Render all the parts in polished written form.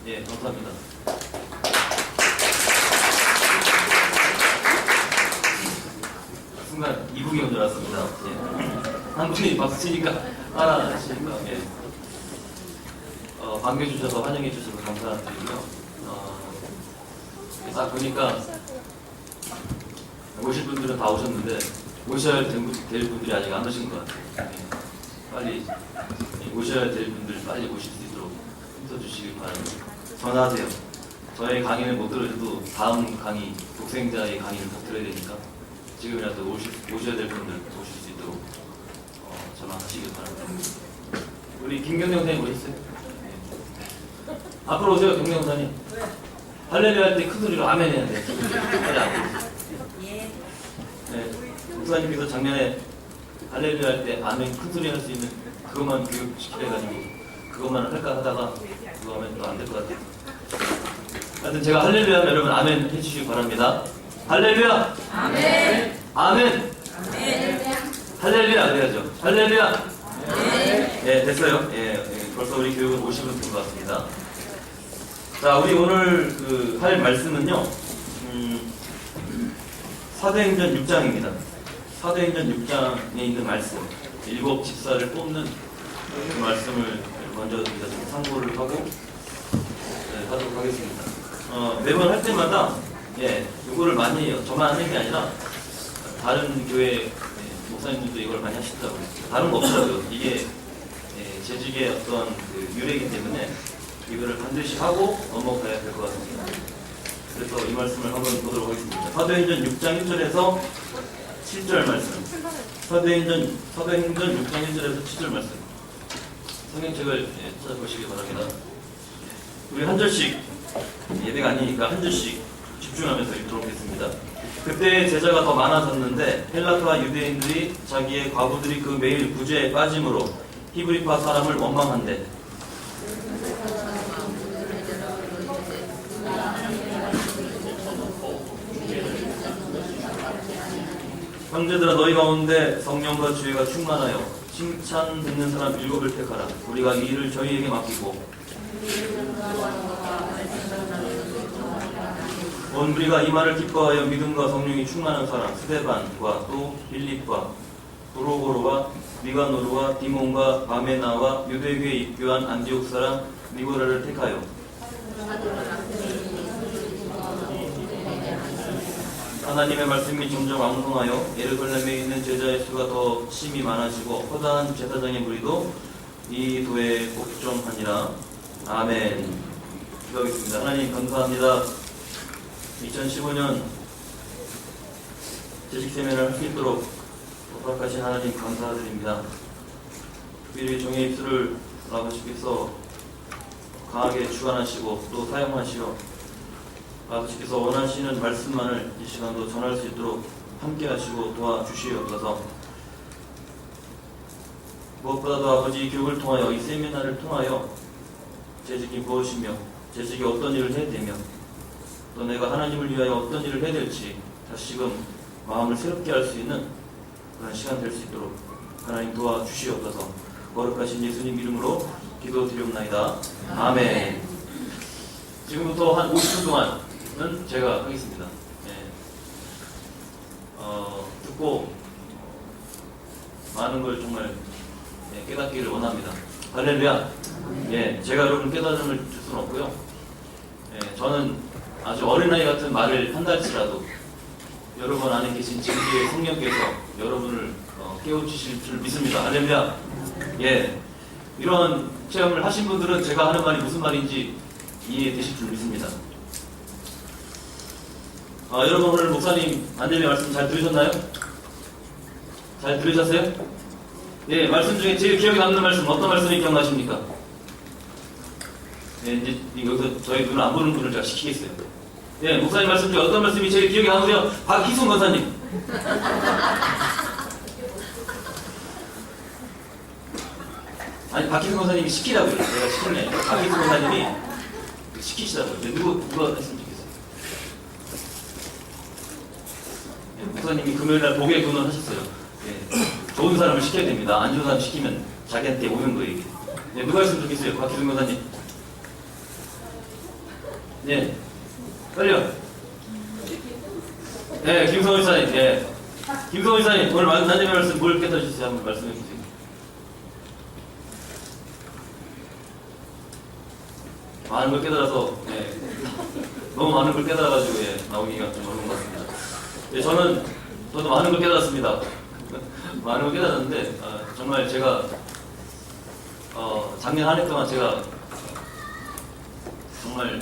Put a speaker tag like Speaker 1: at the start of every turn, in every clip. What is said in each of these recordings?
Speaker 1: 예, 감사합니다. 순간 이북이 온 줄 알았습니다. 예. 한 분이 박수 치니까 따라 하시니까, 예. 반겨주셔서 환영해주셔서 감사드리고요. 딱 보니까 오실 분들은 다 오셨는데 오셔야 될 분들이 아직 안 오신 것 같아요. 예. 빨리 오셔야 될 분들 빨리 오실 수 있도록 힘써주시길 바랍니다. 전화하세요. 저의 강의를 못 들어줘도 다음 강의, 독생자의 강의를 꼭 들어야 되니까 지금이라도 오셔야 될 분들 오실 수 있도록 전화하시길 바랍니다. 우리 김경영 선생님 오셨어요? 네. 앞으로 오세요, 경영 선생님. 할렐루야 할 때 큰 소리로 아멘 해야 돼. 빨리 앞으로. 네. 목사님께서 작년에 할렐루야 할 때 아멘 큰 소리 할 수 있는 그것만 교육시켜가지고 그것만 할까 하다가 그거 하면 또 안 될 것 같아요. 하여튼 제가 할렐루야 하면 여러분 아멘 해주시기 바랍니다. 할렐루야! 아멘! 아멘! 아멘! 할렐루야 그래야죠. 할렐루야! 아멘! 네, 됐어요. 예, 벌써 우리 교육은 50분 된 것 같습니다. 자, 우리 오늘 할 말씀은요, 사도행전 6장입니다. 사도행전 6장에 있는 말씀, 7 집사를 뽑는 그 말씀을 먼저 우리가 좀 참고를 하고 하도록 하겠습니다. 매번 할 때마다 이거를 많이 저만 하는 게 아니라 다른 교회 목사님들도 이걸 많이 하시더라고요. 다른 거 없더라고요. 이게 재직의 어떤 유래이기 때문에 이거를 반드시 하고 넘어가야 될 것 같습니다. 그래서 이 말씀을 한번 보도록 하겠습니다. 사도행전 6장 1절에서 7절 말씀. 사도행전 6장 1절에서 7절 말씀. 성경책을 찾아보시기 바랍니다. 우리 한 절씩, 예배가 아니니까 한 절씩 집중하면서 읽도록 하겠습니다. 그때 제자가 더 많아졌는데 헬라파 유대인들이 자기의 과부들이 그 매일 구제에 빠짐으로 히브리파 사람을 원망한대. 형제들아 너희 가운데 성령과 지혜가 충만하여 칭찬 듣는 사람 7을 택하라. 우리가 이 일을 저희에게 맡기고 온 우리가 이 말을 기뻐하여 믿음과 성령이 충만한 사람 스데반과 또 빌립과 브로고로와 니가노르와 디몬과 바메나와 유대교에 입교한 안디옥 사람 니고라를 택하여 하나님의 말씀이 점점 왕성하여 예루살렘에 있는 제자의 수가 더 심히 많아지고 허다한 제사장의 무리도 이 도에 복종하니라. 아멘. 기도하겠습니다. 하나님 감사합니다. 2015년 재직세면을 할 수 있도록 허락하신 하나님 감사드립니다. 특별히 종의 입술을 아버지께서 강하게 주관하시고 또 사용하시어 아버지께서 원하시는 말씀만을 이 시간도 전할 수 있도록 함께 하시고 도와주시옵소서. 무엇보다도 아버지 교육을 통하여 이 세미나를 통하여 재직이 무엇이며 재직이 어떤 일을 해야 되며 또 내가 하나님을 위하여 어떤 일을 해야 될지 다시금 마음을 새롭게 할 수 있는 그런 시간 될 수 있도록 하나님 도와주시옵소서. 거룩하신 예수님 이름으로 기도드리옵나이다. 아멘. 지금부터 한 50분 동안은 제가 하겠습니다. 듣고 많은 걸 정말 깨닫기를 원합니다. 할렐루야. 제가 여러분 깨달음을 줄 수는 없고요. 저는 아주 어린아이 같은 말을 한달치라도 여러분 안에 계신 진리의 성령께서 여러분을 깨우치실 줄 믿습니다. 할렐루야. 이런 체험을 하신 분들은 제가 하는 말이 무슨 말인지 이해되실 줄 믿습니다. 여러분 오늘 목사님 안дел의 말씀 잘 들으셨나요? 잘 들으셨어요? 말씀 중에 제일 기억에 남는 말씀 어떤 말씀이 기억나십니까? 이제 여기서 저희 눈을 안 보는 분을 제가 시키겠어요. 목사님 말씀 중에 어떤 말씀이 제일 기억에 남으세요? 박희순 권사님. 아니 박희순 권사님이 시키라고요. 내가 시킨 게 아니라 박희순 권사님이 시키시라고요. 누가 했으면 좋겠어요. 목사님이 금요일날 목에 근원 하셨어요. 좋은 사람을 시켜야 됩니다. 안 좋은 사람 시키면 자기한테 오는 거예요. 이게. 누가 했으면 좋겠어요? 박희순 권사님. 예. 빨리요. 예, 김성훈 이사님. 예. 김성훈 이사님, 오늘 하나님의 말씀 뭘 깨달으셨어요? 한번 말씀해 주세요. 많은 걸 깨달아서, 예. 너무 많은 걸 깨달아가지고, 예. 나오기가 좀 어려운 것 같습니다. 예, 저도 많은 걸 깨달았습니다. 많은 걸 깨달았는데, 정말 제가, 작년 한 해 동안 제가, 정말,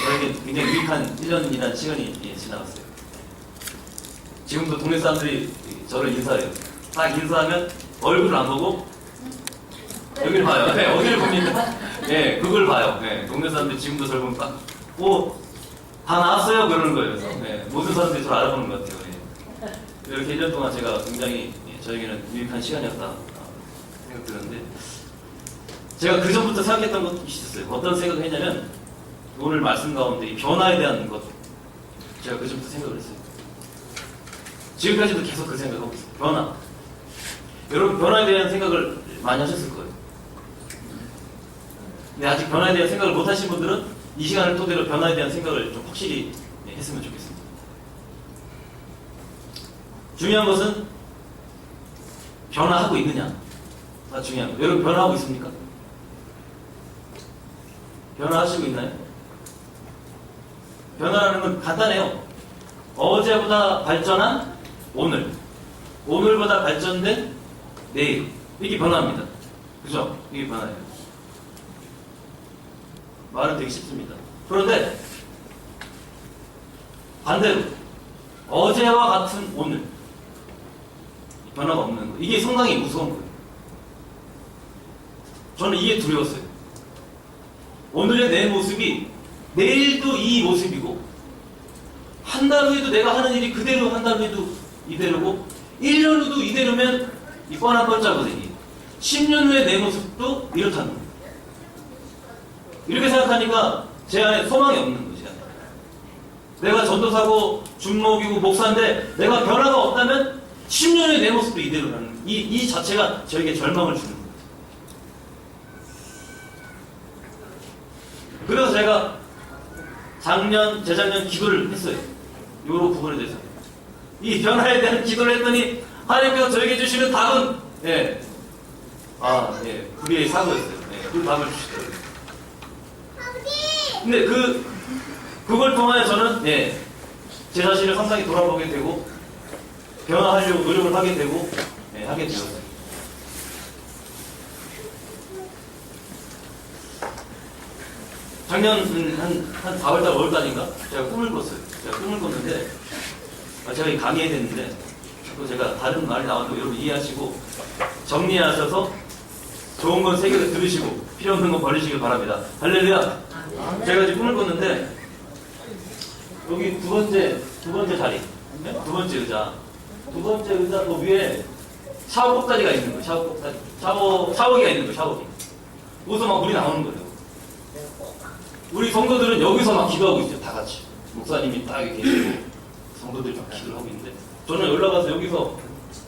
Speaker 1: 저에게 굉장히 유익한 1년이라는 시간이 지나갔어요. 지금도 동네 사람들이 저를 인사해요. 딱 인사하면 얼굴을 안 보고 여기를 봐요. 네, 어디를 봅니까? 네, 그걸 봐요. 네, 동네 사람들이 지금도 저를 보면 딱, 다 나왔어요? 그러는 거예요. 그래서, 네, 모든 사람들이 저를 알아보는 것 같아요. 네. 이렇게 1년 동안 제가 굉장히 저에게는 유익한 시간이었다 생각 드는데, 제가 그 전부터 생각했던 것도 있었어요. 어떤 생각을 했냐면, 오늘 말씀 가운데 이 변화에 대한 것, 제가 그 전부터 생각을 했어요. 지금까지도 계속 그 생각을 하고 있어요. 변화. 여러분, 변화에 대한 생각을 많이 하셨을 거예요. 근데 아직 변화에 대한 생각을 못 하신 분들은 이 시간을 토대로 변화에 대한 생각을 좀 확실히 했으면 좋겠습니다. 중요한 것은 변화하고 있느냐. 다 중요한 거예요. 여러분, 변화하고 있습니까? 변화하시고 있나요? 변화라는 건 간단해요. 어제보다 발전한 오늘, 오늘보다 발전된 내일, 이게 변화입니다. 그죠? 이게 변화예요. 말은 되게 쉽습니다. 그런데 반대로 어제와 같은 오늘, 변화가 없는 거, 이게 상당히 무서운 거예요. 저는 이게 두려웠어요. 오늘의 내 모습이 내일도 이 모습이고, 한 달 후에도 내가 하는 일이 그대로, 한 달 후에도 이대로고, 1년 후도 이대로면 이 뻔한 뻔짜거든요. 10년 후에 내 모습도 이렇다는 거예요. 이렇게 생각하니까 제 안에 소망이 없는 거지. 내가 전도사고 중목이고 목사인데 내가 변화가 없다면 10년 후에 내 모습도 이대로라는, 이 자체가 저에게 절망을 주는 거예요. 그래서 제가 재작년 기도를 했어요. 이 부분에 대해서. 이 변화에 대한 기도를 했더니 하나님께서 저에게 주시는 답은, 불의의 사고였어요. 그 답을 주시더라고요. 근데 그걸 통하여 저는, 제 자신을 상당히 돌아보게 되고, 변화하려고 노력을 하게 되고, 하게 되었어요. 작년 한 4월달, 5월달인가? 제가 꿈을 꿨어요. 제가 꿈을 꿨는데, 제가 강의해야 됐는데, 자꾸 제가 다른 말이 나와도 여러분 이해하시고, 정리하셔서 좋은 건 세 개를 들으시고, 필요 없는 건 버리시길 바랍니다. 할렐루야! 제가 지금 꿈을 꿨는데, 여기 두 번째 자리, 두 번째 의자, 그 위에 샤워 꼭다리가 있는 거예요. 샤워 꼭다리. 샤워기가 있는 거예요. 샤워기. 거기서 막 물이 나오는 거예요. 우리 성도들은 여기서 막 기도하고 있어요. 다 같이. 목사님이 딱 이렇게 계시고 성도들이 막 기도를 하고 있는데, 저는 올라가서 여기서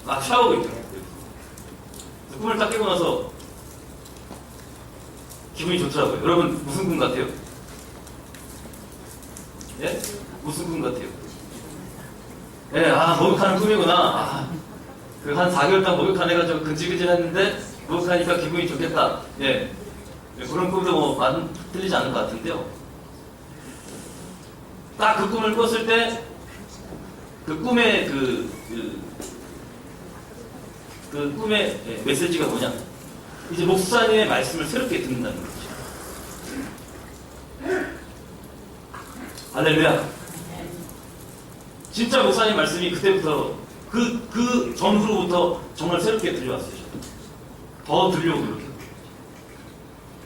Speaker 1: 막 샤워하고 있더라고요. 꿈을 딱 깨고 나서 기분이 좋더라고요. 여러분, 무슨 꿈 같아요? 예? 무슨 꿈 같아요? 목욕하는 꿈이구나. 그 한 4개월 동안 목욕해가지고 근질근질 했는데, 목욕하니까 기분이 좋겠다. 그런 꿈도 틀리지 않을 것 같은데요. 딱 그 꿈을 꿨을 때, 그 꿈의 그 꿈의 메시지가 뭐냐? 이제 목사님의 말씀을 새롭게 듣는다는 거죠. 할렐루야. 진짜 목사님 말씀이 그때부터 그 전후로부터 정말 새롭게 들려왔어요. 더 들려오고 이렇게.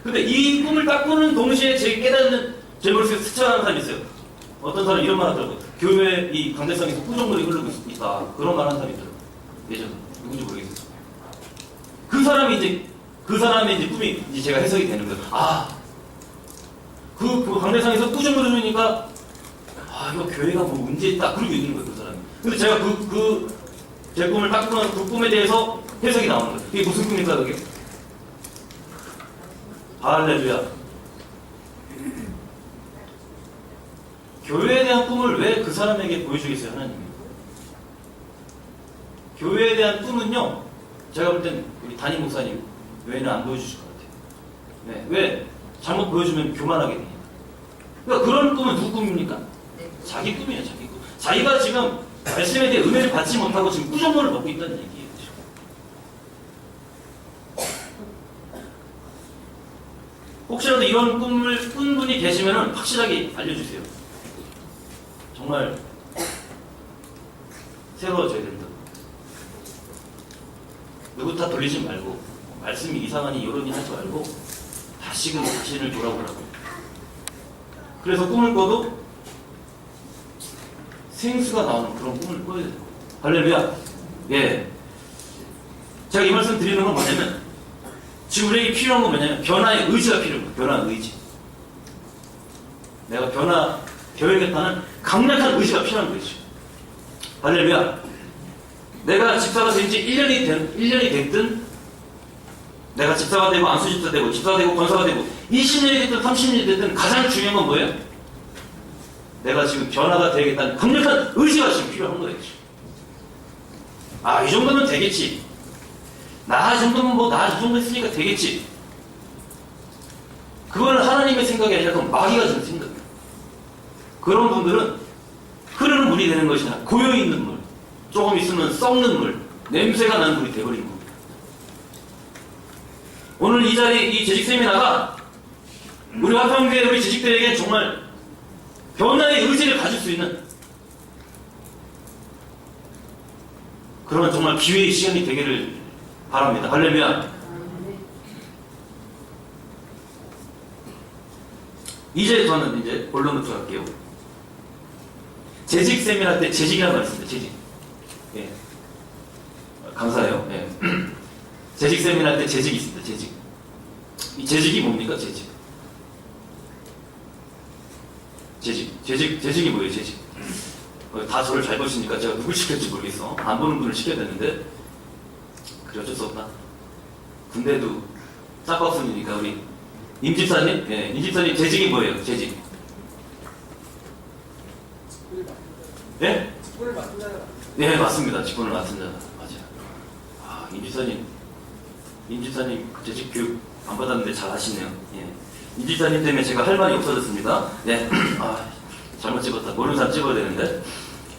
Speaker 1: 근데 이 꿈을 딱 꾸는 동시에 제 깨닫는, 제 머릿속에 스쳐가는 사람이 있어요. 어떤 사람이 이런 말 하더라고요. 교회 이 강대상에서 꾸정물이 흐르고 있다. 그런 말 하는 사람이 있더라고요. 예전에. 누군지 모르겠어요. 그 사람의 이제 꿈이 이제 제가 해석이 되는 거예요. 그 강대상에서 꾸정물이 흐르니까, 이거 교회가 뭐 문제 있다. 그러고 있는 거예요, 그 사람이. 근데 제가 제 꿈을 딱 꾸는 그 꿈에 대해서 해석이 나오는 거예요. 이게 무슨 꿈일까, 그게? 할렐루야. 교회에 대한 꿈을 왜 그 사람에게 보여주겠어요, 하나님이? 교회에 대한 꿈은요, 제가 볼 땐 우리 담임 목사님 외에는 안 보여주실 것 같아요. 네, 왜? 잘못 보여주면 교만하게 되니까. 그러니까 그런 꿈은 누구 꿈입니까? 자기 꿈이에요, 자기 꿈. 자기가 지금 말씀에 대해 은혜를 받지 못하고 지금 꾸정물을 먹고 있다는 얘기예요. 혹시라도 이런 꿈을 꾼 분이 계시면 확실하게 알려주세요. 정말 새로워져야 된다. 누구 탓 돌리지 말고, 말씀이 이상하니 이러니 하지 말고 다시금 자신을 돌아보라고. 그래서 꿈을 꿔도 생수가 나오는 그런 꿈을 꿔야 돼요. 할렐루야. 예. 제가 이 말씀 드리는 건 뭐냐면, 지금 우리에게 필요한 건 뭐냐면 변화의 의지가 필요한 거예요. 변화의 의지. 내가 변화되어야겠다는 강력한 의지가 필요한 거죠. 할렐루야. 내가 집사가 된 지 1년이 됐든, 내가 집사가 되고 안수집사 되고 집사가 되고 권사가 되고 20년이 됐든 30년이 됐든 가장 중요한 건 뭐예요? 내가 지금 변화가 되겠다는 강력한 의지가 지금 필요한 거예요. 아, 이 정도면 되겠지. 나 이 정도면 나 이 정도 했으니까 되겠지. 그거는 하나님의 생각이 아니라 그건 마귀가 주는 생각이에요. 그런 분들은 흐르는 물이 되는 것이 아니라 고여있는 물, 조금 있으면 썩는 물, 냄새가 나는 물이 되어버린 겁니다. 오늘 이 자리, 이 재직 세미나가 우리 화평교회 우리 재직들에게 정말 변화의 의지를 가질 수 있는 그런 정말 기회의 시간이 되기를 바랍니다. 할렐루야. 이제 저는 이제 본론으로 들어갈게요. 재직 세미나 때 재직이라는 말 있습니다. 재직. 예. 감사해요. 예. 재직 세미나 때 재직이 있습니다. 재직. 이 재직이 뭡니까? 재직. 재직이 뭐예요? 재직. 다 저를 잘 보시니까 제가 누굴 시킬지 모르겠어. 안 보는 분을 시켜야 되는데 그래 어쩔 수 없나? 군대도 짝박순이니까 우리 임집사님? 예, 임집사님 재직이 뭐예요? 재직. 예?
Speaker 2: 직분을 맡은 자가.
Speaker 1: 네, 맞습니다. 직분을 맡은 자. 맞아요. 아, 임집사님 재직 교육 안 받았는데 잘 하시네요. 예. 임집사님 때문에 제가 할 말이 없어졌습니다. 예. 아, 잘못 찍었다. 모르는 사람 찍어야 되는데.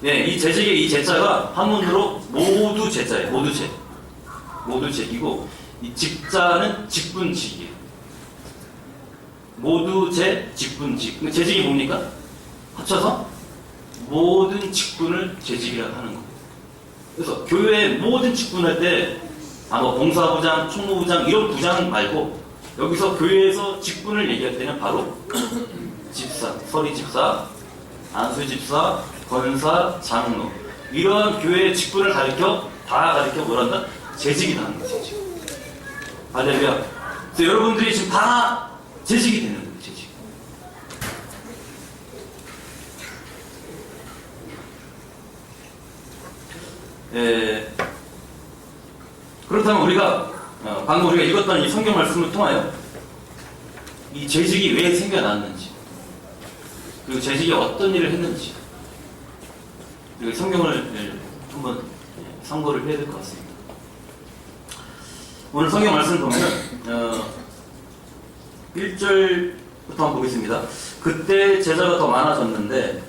Speaker 1: 예, 이 재직의 이 제자가 한문으로 모두 제자예요. 모두 제이고, 이 직자는 직분직이에요. 모두 직분직. 재직이 뭡니까? 합쳐서 모든 직분을 재직이라고 하는 거예요. 그래서 교회의 모든 직분할 때 봉사부장, 총무부장 이런 부장 말고 여기서 교회에서 직분을 얘기할 때는 바로 집사, 서리집사, 안수집사, 권사, 장로 이러한 교회의 직분을 다 가르쳐 뭐란다? 재직이다 하는 거죠. 재직. 할렐루야. 그래서 여러분들이 지금 다 재직이 되는 거예요. 재직. 그렇다면 우리가 방금 우리가 읽었던 이 성경 말씀을 통하여 이 재직이 왜 생겨났는지, 그리고 재직이 어떤 일을 했는지, 그리고 성경을 한번 상고를 해야 될 것 같습니다. 오늘 성경 말씀을 보면 1절부터 한번 보겠습니다. 그때 제자가 더 많아졌는데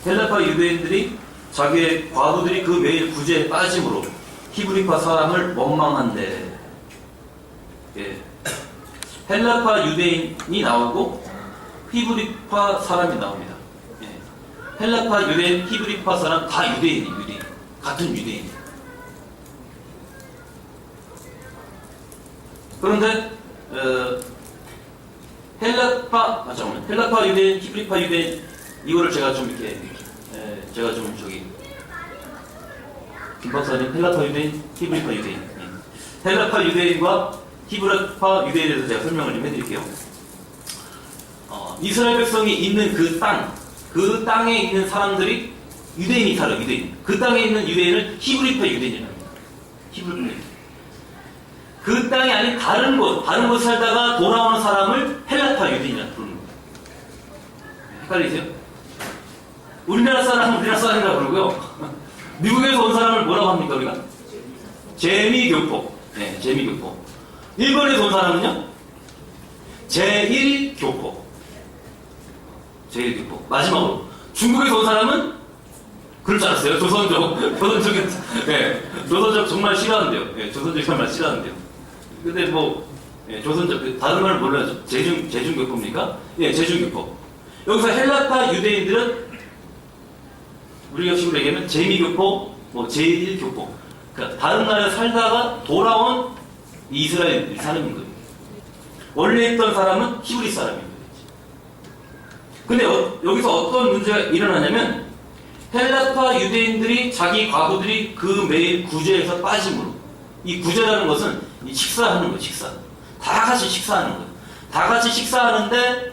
Speaker 1: 헬라파 유대인들이 자기의 과부들이 그 매일 구제에 빠짐으로 히브리파 사람을 원망한대. 예. 헬라파 유대인이 나오고 히브리파 사람이 나옵니다. 예. 헬라파 유대인, 히브리파 사람 다 유대인. 같은 유대인. 그런데 헬라파 유대인, 히브리파 유대인 이거를 제가 좀 이렇게 김 박사님 헬라파 유대인, 히브리파 유대인. 헬라파 유대인과 히브리파 유대인에 대해서 제가 설명을 좀 해드릴게요. 이스라엘 백성이 있는 그 땅에 있는 사람들이 유대인이 살아요. 유대인. 그 땅에 있는 유대인을 히브리파 유대인이라고 합니다. 히브리파 유대인. 그 땅이 아닌 다른 곳 살다가 돌아오는 사람을 헬라파 유대인이라고 부르는 거예요. 헷갈리세요? 우리나라 사람은 우리나라 사람이라고 부르고요. 미국에서 온 사람을 뭐라고 합니까, 우리가? 재미교포. 네, 재미교포. 일본에서 온 사람은요? 제1교포. 제1교포. 마지막으로. 중국에서 온 사람은? 그럴 줄 알았어요. 조선족. 네, 조선족 정말 싫어하는데요. 네, 조선족 정말 싫어하는데요. 근데 뭐, 네, 조선족, 다른 말은 몰라요. 제중교포입니까? 예, 제중교포. 여기서 헬라파 유대인들은 우리가 식으로 얘기하면 재미교포, 뭐 제1교포. 그러니까 다른 나라에 살다가 돌아온 이스라엘 사람인 거예요. 원래 있던 사람은 히브리 사람인 거예요. 근데 여기서 어떤 문제가 일어나냐면 헬라파 유대인들이 자기 과부들이 그 매일 구제에서 빠짐으로, 이 구제라는 것은 이 식사하는 거예요. 식사. 다 같이 식사하는 거예요. 다 같이 식사하는데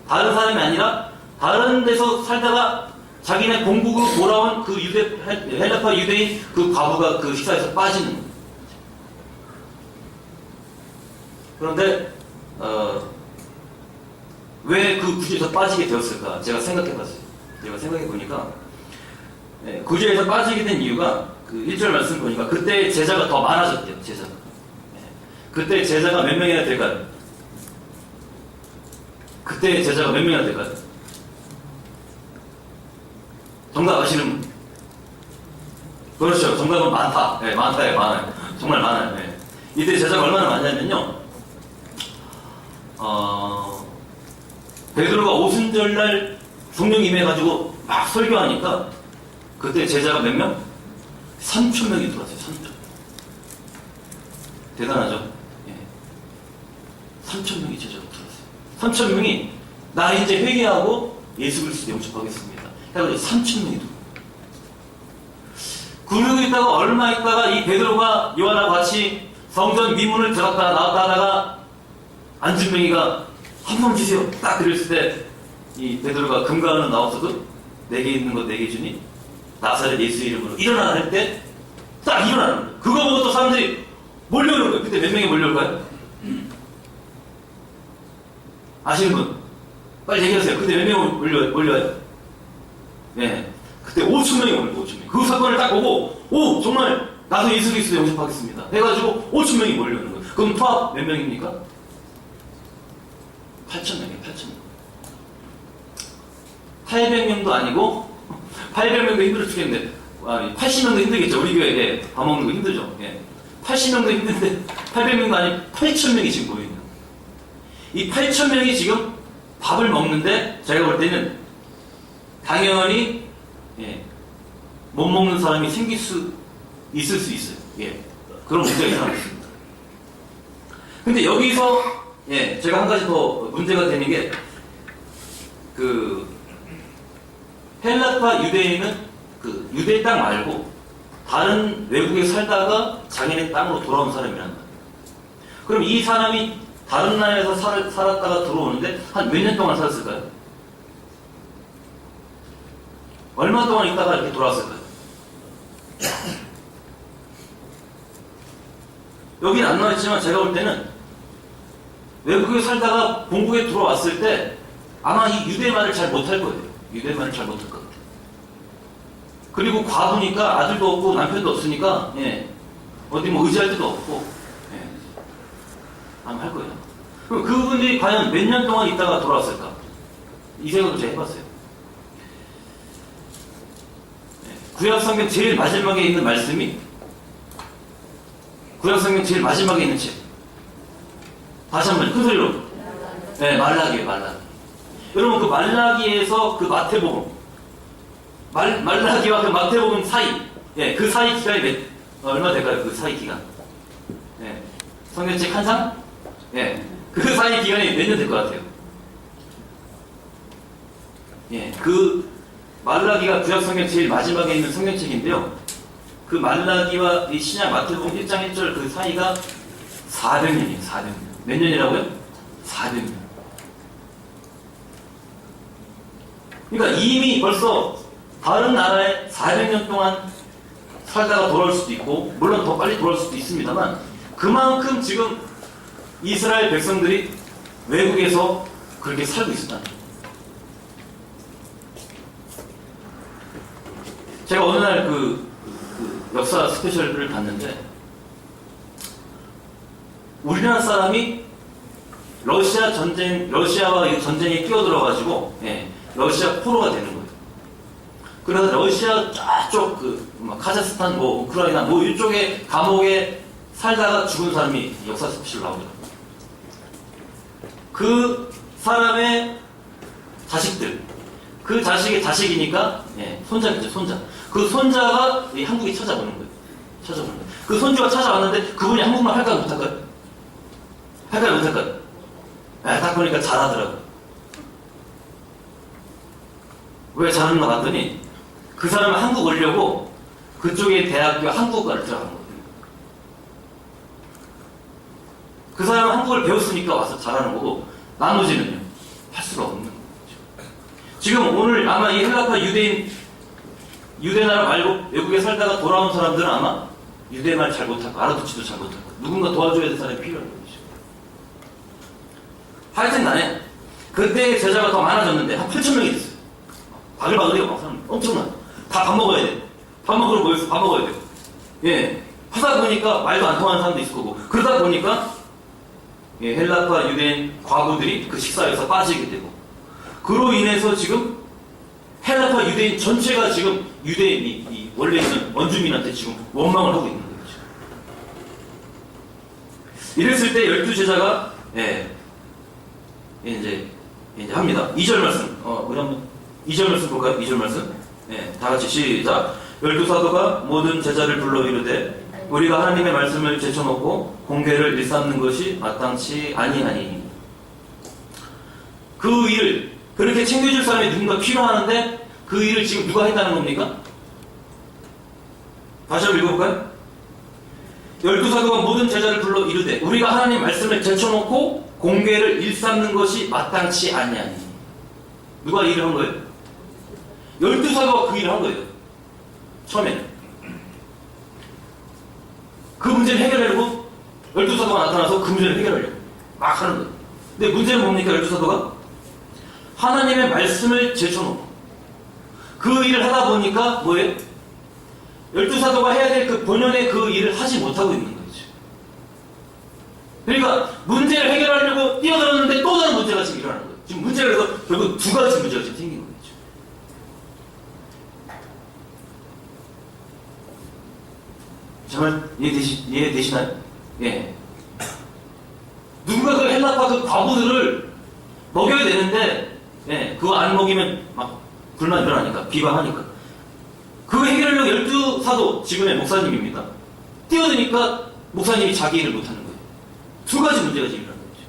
Speaker 1: 다른 사람이 아니라 다른 데서 살다가 자기네 본국으로 돌아온 그 헬라파 유대인 그 과부가 그 식사에서 빠지는 거예요. 그런데 왜 그 구제에서 빠지게 되었을까? 제가 생각해봤어요. 제가 생각해보니까 구제에서 빠지게 된 이유가 그 1절 말씀 보니까 그때 제자가 더 많아졌대요. 제자가. 그때 제자가 몇 명이나 될까요? 그때 제자가 몇 명이나 될까요? 정답 아시는 분? 그렇죠. 정답은 많다. 네, 많다요. 많아요. 정말 많아요. 네. 이때 제자가 얼마나 많냐면요. 베드로가 오순절날 성령 임해가지고 막 설교하니까 그때 제자가 몇 명? 3,000명이 들어왔어요. 3,000명. 대단하죠? 예. 3,000명이 제자가 들어왔어요. 3,000명이 나 이제 회개하고 예수 그리스도 영접하겠습니다. 해가지고 3,000명이 들어왔어요. 그러고 있다가 얼마 있다가 이 베드로가 요한하고 같이 성전 미문을 들어갔다가 나왔다 하다가 안진뱅이가 한 번 주세요. 딱 그랬을 때 이 베드로가 금가은은 나왔어도 내게 있는 거 내게 주니 나사렛 예수 이름으로 일어나라 할 때 딱 일어나는 거예요. 그거 보고 또 사람들이 몰려오는 거예요. 그때 몇 명이 몰려올까요? 아시는 분? 빨리 얘기하세요. 그때 몇 명이 몰려와요? 네. 그때 5,000명이 오는 거예요. 5,000명. 그 사건을 딱 보고 오! 정말 나도 예수 그리스도 영접하겠습니다. 해가지고 5,000명이 몰려오는 거예요. 그럼 토합 몇 명입니까? 8,000명이에요. 8,000명. 800명도 아니고 800명도 힘들어 죽겠는데 80명도 힘들겠죠. 우리 교회에 밥 먹는 거 힘들죠. 예. 80명도 힘든데 800명도 아니고 8,000명이 지금 모여있는 거예요. 이 8,000명이 지금 밥을 먹는데 제가 볼 때는 당연히 못 먹는 사람이 있을 수 있어요. 예. 그런 문제가 일어났습니다. 근데 여기서 제가 한 가지 더 문제가 되는 게 헬라파 유대인은 그 유대 땅 말고 다른 외국에 살다가 자기네 땅으로 돌아온 사람이란 말이에요. 그럼 이 사람이 다른 나라에서 살았다가 들어오는데 한 몇 년 동안 살았을까요? 얼마 동안 있다가 이렇게 돌아왔을까요? 여기는 안 나와있지만 제가 볼 때는 외국에 살다가 본국에 들어왔을 때 아마 이 유대말을 잘 못할 거예요. 유대말을 잘 못할 것 같아요. 그리고 과부니까 아들도 없고 남편도 없으니까 어디 뭐 의지할 데도 없고 아마 할 거예요. 그럼 그분들이 과연 몇 년 동안 있다가 돌아왔을까? 이 생각을 제가 해봤어요. 구약성경 제일 마지막에 있는 말씀이 구약성경 제일 마지막에 있는 책 다시 한번 큰 소리로 말라기예요. 말라기. 여러분 그 말라기에서 그 마태복음 말라기와 그 마태복음 사이 그 사이 기간이 얼마 될까요? 그 사이 기간 성경책 한 장? 그 사이 기간이 몇 년 될 것 같아요? 그 말라기가 구약성경 제일 마지막에 있는 성경책인데요. 그 말라기와 이 신약 마태복음 1장 1절 그 사이가 400년이에요. 400년. 몇 년이라고요? 400년. 그러니까 이미 벌써 다른 나라에 400년 동안 살다가 돌아올 수도 있고 물론 더 빨리 돌아올 수도 있습니다만 그만큼 지금 이스라엘 백성들이 외국에서 그렇게 살고 있었다. 제가 어느 날 그 역사 스페셜을 봤는데, 우리나라 사람이 러시아와 전쟁에 끼어들어가지고, 러시아 포로가 되는 거예요. 그래서 러시아 쫙쪽 카자흐스탄, 우크라이나, 이쪽에 감옥에 살다가 죽은 사람이 역사 스페셜 나오더라고요. 그 사람의 자식들, 그 자식의 자식이니까, 손자겠죠, 손자. 그 손자가 한국에 찾아오는 거예요. 그 손주가 찾아왔는데 그분이 한국말 할까요, 못할까요? 할까요, 못할까요? 딱 보니까 잘하더라고요. 왜 잘하는가 봤더니 그 사람은 한국 오려고 그쪽에 대학교 한국어를 들어간 거예요. 그 사람은 한국어를 배웠으니까 와서 잘하는 거고, 나머지는요, 할 수가 없는 거죠. 지금 오늘 아마 이 헬라파 유대나라 말고 외국에 살다가 돌아온 사람들은 아마 유대말 잘 못하고 알아듣지도 잘 못하고 누군가 도와줘야 될 사람이 필요한 거죠. 하여튼 나는 그때 제자가 더 많아졌는데 한 8,000명이 됐어요. 바글바글해요. 막 사람 엄청나. 다 밥 먹어야 돼. 밥 먹으러 모여서 밥 먹어야 돼. 하다 보니까 말도 안 통하는 사람도 있을 거고, 그러다 보니까 헬라파 유대인 과부들이 그 식사에서 빠지게 되고, 그로 인해서 지금 헬라파 유대인 전체가 지금 유대인이 원래 있는 원주민한테 지금 원망을 하고 있는 거예요. 이랬을 때 12제자가 이제 합니다. 2절 말씀, 우리 한번 2절 말씀 볼까요? 2절 말씀. 다 같이 시작. 12사도가 모든 제자를 불러 이르되 우리가 하나님의 말씀을 제쳐놓고 공개를 일삼는 것이 마땅치 아니하니. 그 일을 그렇게 챙겨줄 사람이 누군가 필요하는데 그 일을 지금 누가 했다는 겁니까? 다시 한번 읽어볼까요? 12사도가 모든 제자를 불러 이르되 우리가 하나님 말씀을 제쳐놓고 공개를 일삼는 것이 마땅치 아니하니. 누가 이 일을 한 거예요? 12사도가 그 일을 한 거예요. 처음에는. 그 문제를 해결하려고 12사도가 나타나서 그 문제를 해결하려고 막 하는 거예요. 근데 문제는 뭡니까? 12사도가 하나님의 말씀을 제쳐놓고 그 일을 하다 보니까 뭐예요? 12사도가 해야 될 그 본연의 그 일을 하지 못하고 있는 거죠. 그러니까 문제를 해결하려고 뛰어들었는데 또 다른 문제가 지금 일어나는 거예요. 지금 문제가 그래서 결국 두 가지 문제가 지금 생긴 거죠. 정말 이해되시나요? 누군가 그 헬라파 그 과부들을 먹여야 되는데, 그거 안 먹이면 막 불만 일어나니까, 비방하니까. 그거 해결하려고 12사도, 지금의 목사님입니다. 뛰어드니까 목사님이 자기 일을 못하는 거예요. 두 가지 문제가 지금 일어나는 거죠.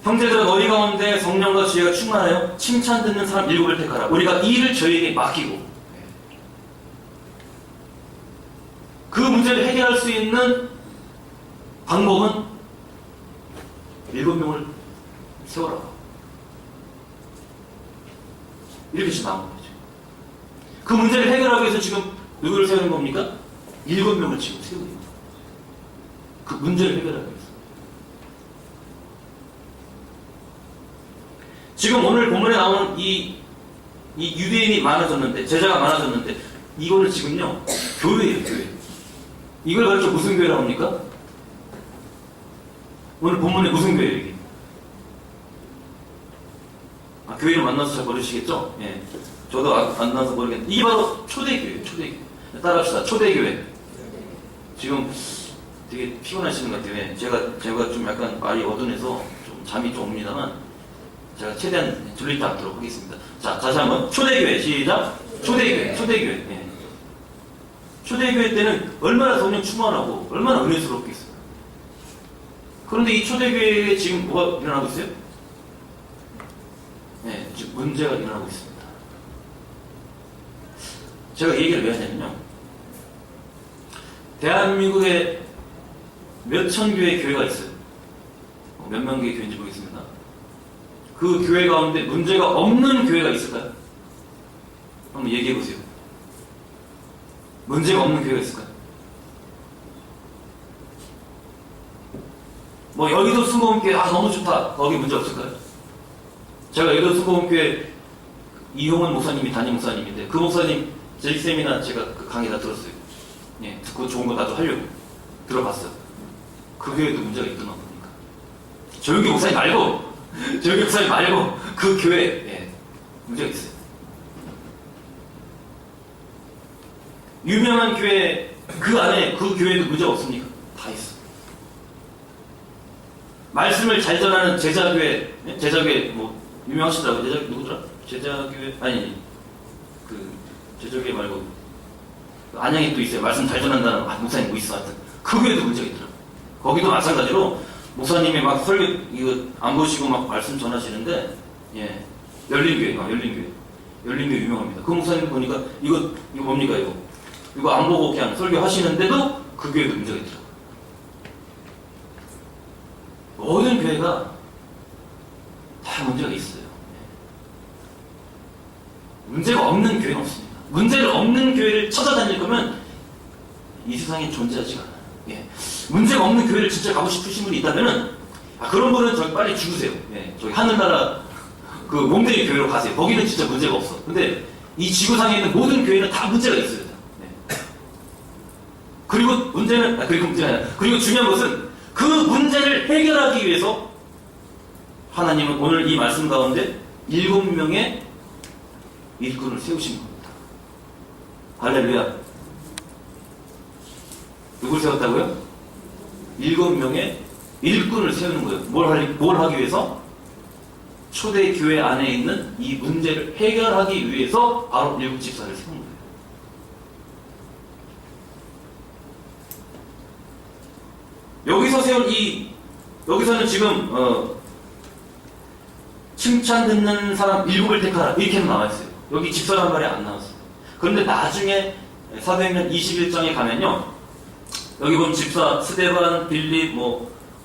Speaker 1: 형제들아, 너희 가운데 성령과 지혜가 충만하여 칭찬 듣는 사람 7을 택하라. 우리가 이 일을 저에게 맡기고 그 문제를 해결할 수 있는 방법은 7명을 세워라. 이렇게 지금 나온 거죠. 그 문제를 해결하기 위해서 지금 누구를 세우는 겁니까? 7명을 지금 세우고 있는 거예요. 그 문제를 해결하기 위해서. 지금 오늘 본문에 나오는 이 유대인이 많아졌는데, 제자가 많아졌는데, 이거는 지금요, 교회예요, 교회. 이걸 가르쳐 무슨 교회라고 합니까? 오늘 본문에 무슨 교회예요, 이게? 교회를 만나서 잘 모르시겠죠? 저도 안 만나서 모르겠는데, 이게 바로 초대교회예요, 초대교회. 따라합시다, 초대교회. 지금 되게 피곤하시는 것 같아요. 제가 좀 약간 말이 어둔해서 좀 잠이 좀 옵니다만, 제가 최대한 들리지 않도록 하겠습니다. 자, 다시 한번. 초대교회, 시작. 초대교회, 초대교회. 초대교회 때는 얼마나 성령 충만하고, 얼마나 은혜스럽겠어요. 그런데 이 초대교회에 지금 뭐가 일어나고 있어요? 지금 문제가 일어나고 있습니다. 제가 이 얘기를 왜 하냐면요. 대한민국에 몇천 교회 교회가 있어요. 몇 명 개의 교회인지 모르겠습니다. 그 교회 가운데 문제가 없는 교회가 있을까요? 한번 얘기해 보세요. 문제가 없는 교회가 있을까요? 뭐 여의도 순복음교회 너무 좋다. 거기 문제 없을까요? 제가 여의도 순복음교회 이용은 목사님이 담임 목사님인데 그 목사님 제이쌤이나 제가 그 강의 다 들었어요. 예, 듣고 좋은 거 나도 하려고 들어봤어요. 그 교회도 문제가 있더만 보니까. 조용기 목사님 말고 조용기 목사님 말고 그 교회 문제가 있어요. 유명한 교회 그 안에 그 교회도 문제가 없습니까? 다 있어. 말씀을 잘 전하는 제자교회, 제자교회 뭐 유명하시더라고. 제자 누구더라? 제자교회 아니 그 제자교회 말고 안양에 또 있어요. 말씀 잘 전한다는 목사님 뭐 있어. 하여튼 그 교회도 문제가 있더라고. 거기도 마찬가지로 목사님이 막 설교 이거 안 보시고 막 말씀 전하시는데 열린교회 열린교회 유명합니다. 그 목사님 보니까 이거 뭡니까 이거 안 보고 그냥 설교하시는데도 그 교회도 문제가 있더라고요. 모든 교회가 다 문제가 있어요. 문제가 없는 교회는 없습니다. 문제를 없는 교회를 찾아다닐 거면 이 세상에 존재하지가 않아요. 문제가 없는 교회를 진짜 가고 싶으신 분이 있다면은 그런 분은 저기 빨리 죽으세요. 저기 하늘나라 그 몽둥이 교회로 가세요. 거기는 진짜 문제가 없어. 근데 이 지구상에 있는 모든 교회는 다 문제가 있어요. 그리고 문제는 문제가 아니라 그리고 중요한 것은 그 문제를 해결하기 위해서 하나님은 오늘 이 말씀 가운데 7명의 일꾼을 세우신 겁니다. 할렐루야. 누굴 세웠다고요? 7명의 일꾼을 세우는 거예요. 뭘 하기 위해서? 초대교회 안에 있는 이 문제를 해결하기 위해서 바로 7집사를 세운 거예요. 여기서 세운 여기서는 지금 칭찬 듣는 사람 7을 택하라 이렇게는 나와있어요. 여기 집사란 말이 안 나왔어요. 그런데 나중에 사도행전 21장에 가면요, 여기 보면 집사 스데반, 빌립,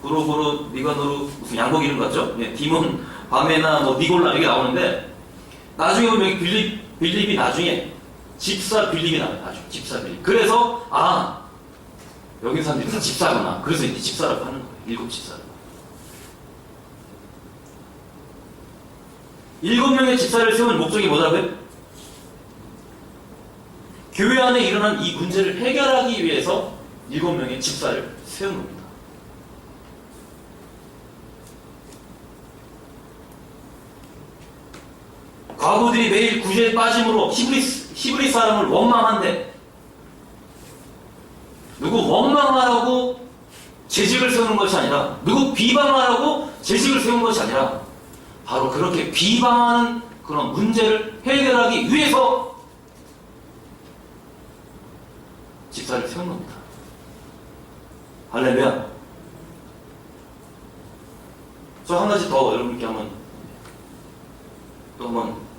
Speaker 1: 브로고로, 니가노르 무슨 양복 이름 같죠? 디몬, 바메나, 니골라 이게 나오는데 나중에 보면 여기 빌립이 나중에 집사 빌립이 나와요. 나중에 집사 빌립. 그래서 여기 사람들이 다 집사구나. 그래서 이제 집사라고 하는 거예요. 7집사라고. 7명의 집사를 세운 목적이 뭐라고요? 교회 안에 일어난 이 문제를 해결하기 위해서 7명의 집사를 세운 겁니다. 과부들이 매일 구제에 빠짐으로 히브리 사람을 원망한데 누구 원망하라고 재직을 세우는 것이 아니라 누구 비방하라고 재직을 세우는 것이 아니라 바로 그렇게 비방하는 그런 문제를 해결하기 위해서 집사를 세운 겁니다. 할렐루야. 저 한 가지 더 여러분께 한번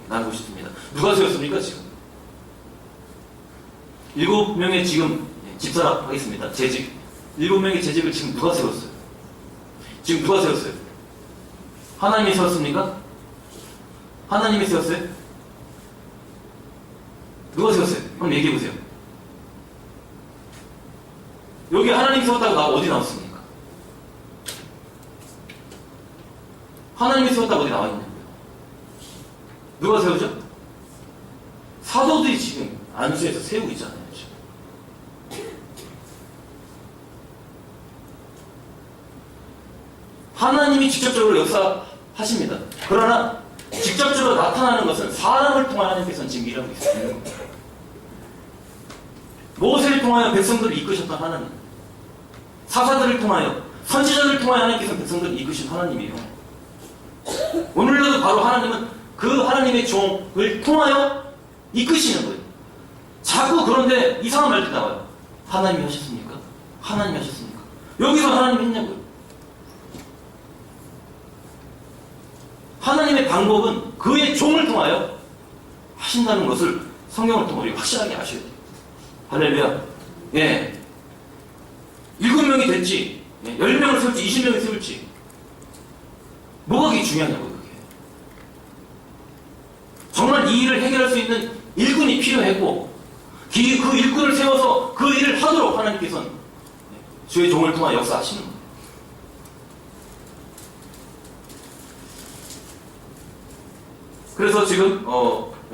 Speaker 1: 나누고 싶습니다. 누가 세웠습니까 지금? 7명의 지금 집사라 하겠습니다. 재직. 7명의 재직을 지금 누가 세웠어요? 지금 누가 세웠어요? 하나님이 세웠습니까? 하나님이 세웠어요? 누가 세웠어요? 한번 얘기해보세요. 여기 하나님이 세웠다고 어디 나왔습니까? 하나님이 세웠다고 어디 나와있냐고요? 누가 세우죠? 사도들이 지금 안수해서 세우고 있잖아요. 지금. 하나님이 직접적으로 역사하십니다. 그러나 직접적으로 나타나는 것은 사람을 통하여 하나님께서는 지금 일하고 있는 겁니다. 모세를 통하여 백성들을 이끄셨던 하나님, 사사들을 통하여 선지자들을 통하여 하나님께서는 백성들을 이끄신 하나님이에요. 오늘날도 바로 하나님은 그 하나님의 종을 통하여 이끄시는 거예요. 자꾸 그런데 이상한 말들이 나와요. 하나님이 하셨습니까? 하나님이 하셨습니까? 여기서 하나님이 했냐고요. 하나님의 방법은 그의 종을 통하여 하신다는 것을 성경을 통해 우리 확실하게 아셔야 돼요. 할렐루야. 7명이 됐지, 10명을 세울지 20명을 세울지 뭐가 그게 중요하냐고요. 그게 정말 이 일을 해결할 수 있는 일꾼이 필요했고 그 일꾼을 세워서 그 일을 하도록 하나님께서는 주의 종을 통한 역사하시는 거예요. 그래서 지금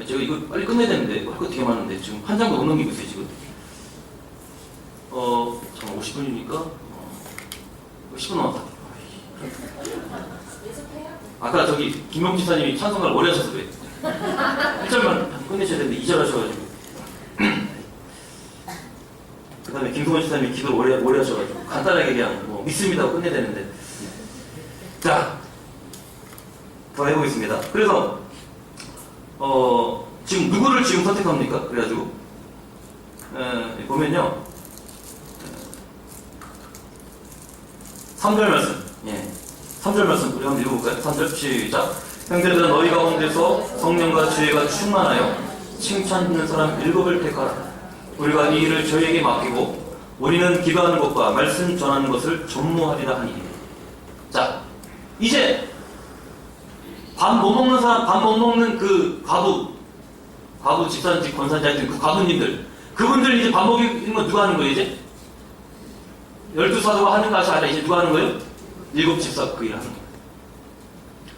Speaker 1: 제가 이거 빨리 끝내야 되는데 할 거 되게 많은데 지금 한 장도 못 넘기고 있어요 지금. 잠깐 50분이니까 10분 남았다. 아까 저기 김용 지사님이 찬송가를 오래 하셔서 그래. 1절만 끝내셔야 되는데 2절 하셔가지고. 그 다음에 김성원 지사님이 기도를 오래 하셔가지고 간단하게 그냥 믿습니다 하고 끝내야 되는데. 자, 더 해보겠습니다. 그래서 지금 누구를 지금 선택합니까? 그래가지고 보면요 3절 말씀, 3절 말씀 우리 한번 읽어볼까요? 3절 시작. 형제들아 너희 가운데서 성령과 지혜가 충만하여 칭찬 듣는 사람 7을 택하라. 우리가 이 일을 저희에게 맡기고 우리는 기도하는 것과 말씀 전하는 것을 전무하리라 하니. 자, 이제 밥 못 먹는 사람, 밥 못 먹는 그 과부 집사인지 권사인지 하여튼 그 과부님들, 그분들 이제 밥 먹이는 건 누가 하는 거예요 이제? 12사도가 하는 것이 아니라 이제 누가 하는 거예요? 7 집사 그 일 하는 거예요.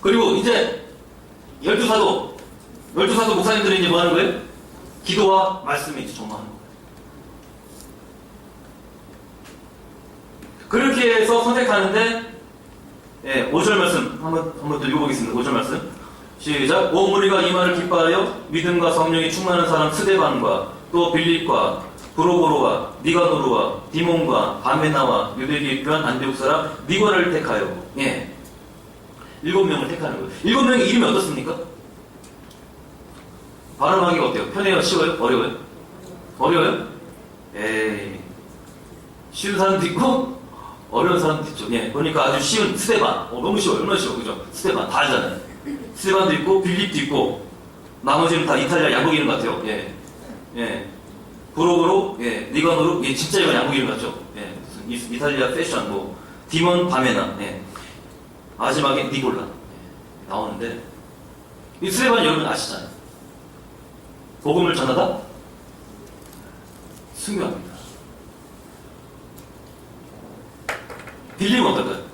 Speaker 1: 그리고 이제 12사도 목사님들은 이제 뭐 하는 거예요? 기도와 말씀에 이제 전무하는 거예요. 그렇게 해서 선택하는데 5절 말씀 한번 더 읽어보겠습니다. 5절 말씀 시작. 온 무리가 이 말을 기뻐하여 믿음과 성령이 충만한 사람 스데반과 또 빌립과 브로보로와 니가노르와 디몬과 바메나와 유대교에 입교한 안디옥 사람 니고라를 택하여 7명을 택하는 거예요. 7명의 이름이 어떻습니까? 발음하기가 어때요? 편해요? 쉬워요? 어려워요? 어려워요? 쉬운 사람도 있고 어려운 사람도 있죠. 그러니까 아주 쉬운 스데반. 너무 쉬워요. 얼마나 쉬워. 그죠? 스데반. 다 알잖아요. 스데반도 있고, 빌립도 있고, 나머지는 다 이탈리아 양복 이름 같아요. 브로그로, 니가노로, 진짜 이건 양복 이름 같죠? 무슨 이탈리아 패션, 디몬 바메나, 마지막에 니골라. 나오는데, 이 스데반 여러분 아시잖아요. 복음을 전하다? 순교합니다. 빌립은 어떨까요?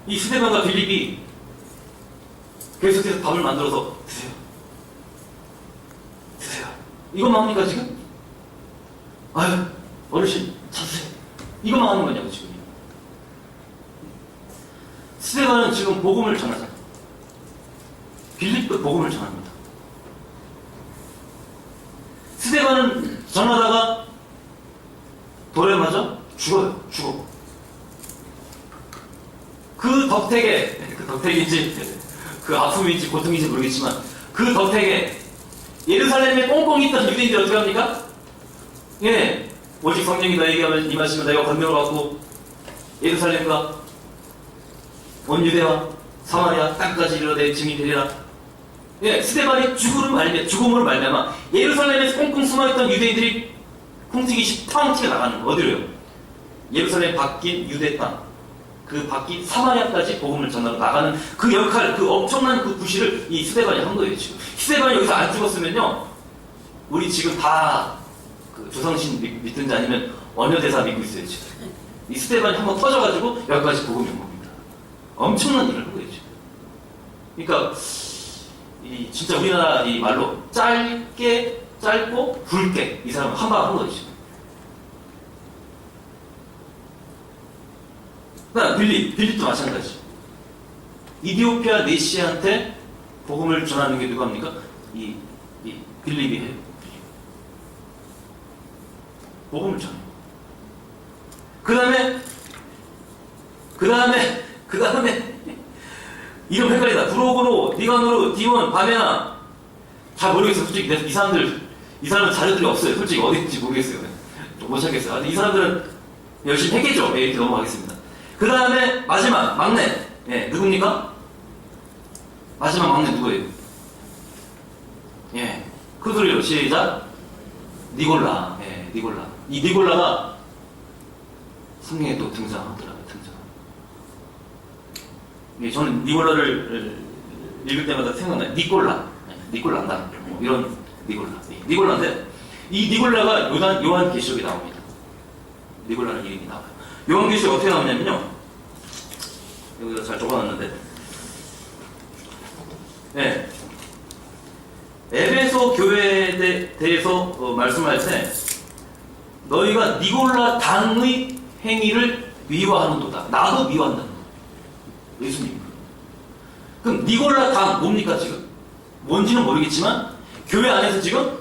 Speaker 1: 이 스데반과 빌립이 계속해서 밥을 만들어서 드세요. 이것만 합니까 지금? 아유 어르신 찾으세요. 이것만 하는 거냐고 지금. 스데반은 지금 복음을 전하잖아요. 빌립도 복음을 전합니다. 스데반은 전하다가 돌에 맞아 죽어요. 그 덕택인지 그 아픔인지 고통인지 모르겠지만 그 덕택에 예루살렘에 꽁꽁 있던 유대인들이 어떻게 합니까? 오직 성령이 너에게 임하시면 너희가 권능을 받고 예루살렘과 온 유대와 사마리아 땅까지 이르러 내 증인이 되리라. 스데반이 죽음으로 말미암아 예루살렘에서 꽁꽁 숨어있던 유대인들이 콩튀기시 탕 튀어 나가는 거. 어디로요? 예루살렘 바뀐 유대 땅, 그 바뀐 사마리아까지 복음을 전하러 나가는 그 역할, 그 엄청난 그 부시를 이 스데반이 한 거예요. 지금 스데반이 여기서 안 죽었으면요, 우리 지금 다 그 조상신 믿든지 아니면 원효대사 믿고 있어요. 지금 이 스데반이 한번 터져가지고 여기까지 복음이 온 겁니다. 엄청난 일을 한 거예요. 지금. 그러니까 이 진짜 우리나라 이 말로 짧고 굵게 이 사람은 한 방 한 거죠. 그다음 빌립도 마찬가지. 이디오피아 네시한테 복음을 전하는 게 누가 합니까? 이 빌립이 해요. 복음을 전해요. 그 다음에 이름 헷갈리다. 브로그로, 니가노르, 디몬, 바메나 잘 모르겠어요. 솔직히 이 사람은 자료들이 없어요. 솔직히 어디 있는지 모르겠어요. 못 찾겠어요. 이 사람들은 열심히 했겠죠. 이렇게 넘어가겠습니다. 그 다음에 마지막 막내 누굽니까? 마지막 막내 누구예요? 큰 소리로 시작. 니골라. 니골라. 이 니골라가 성경에 또 등장하더라고요. 저는 니골라를 읽을 때마다 생각나요. 니골라. 니콜라다. 이런 니콜라인데 이 니콜라가 요한계시록에 나옵니다. 니콜라는 이름이 나와요. 요한계시록 어떻게 나오냐면요. 여기다 잘 적어놨는데, 네. 에베소 교회에 대해서 말씀할 때 너희가 니골라 당의 행위를 미워하는도다. 나도 미워한다는 거예요. 예수님. 그럼 니골라 당 뭡니까 지금? 뭔지는 모르겠지만 교회 안에서 지금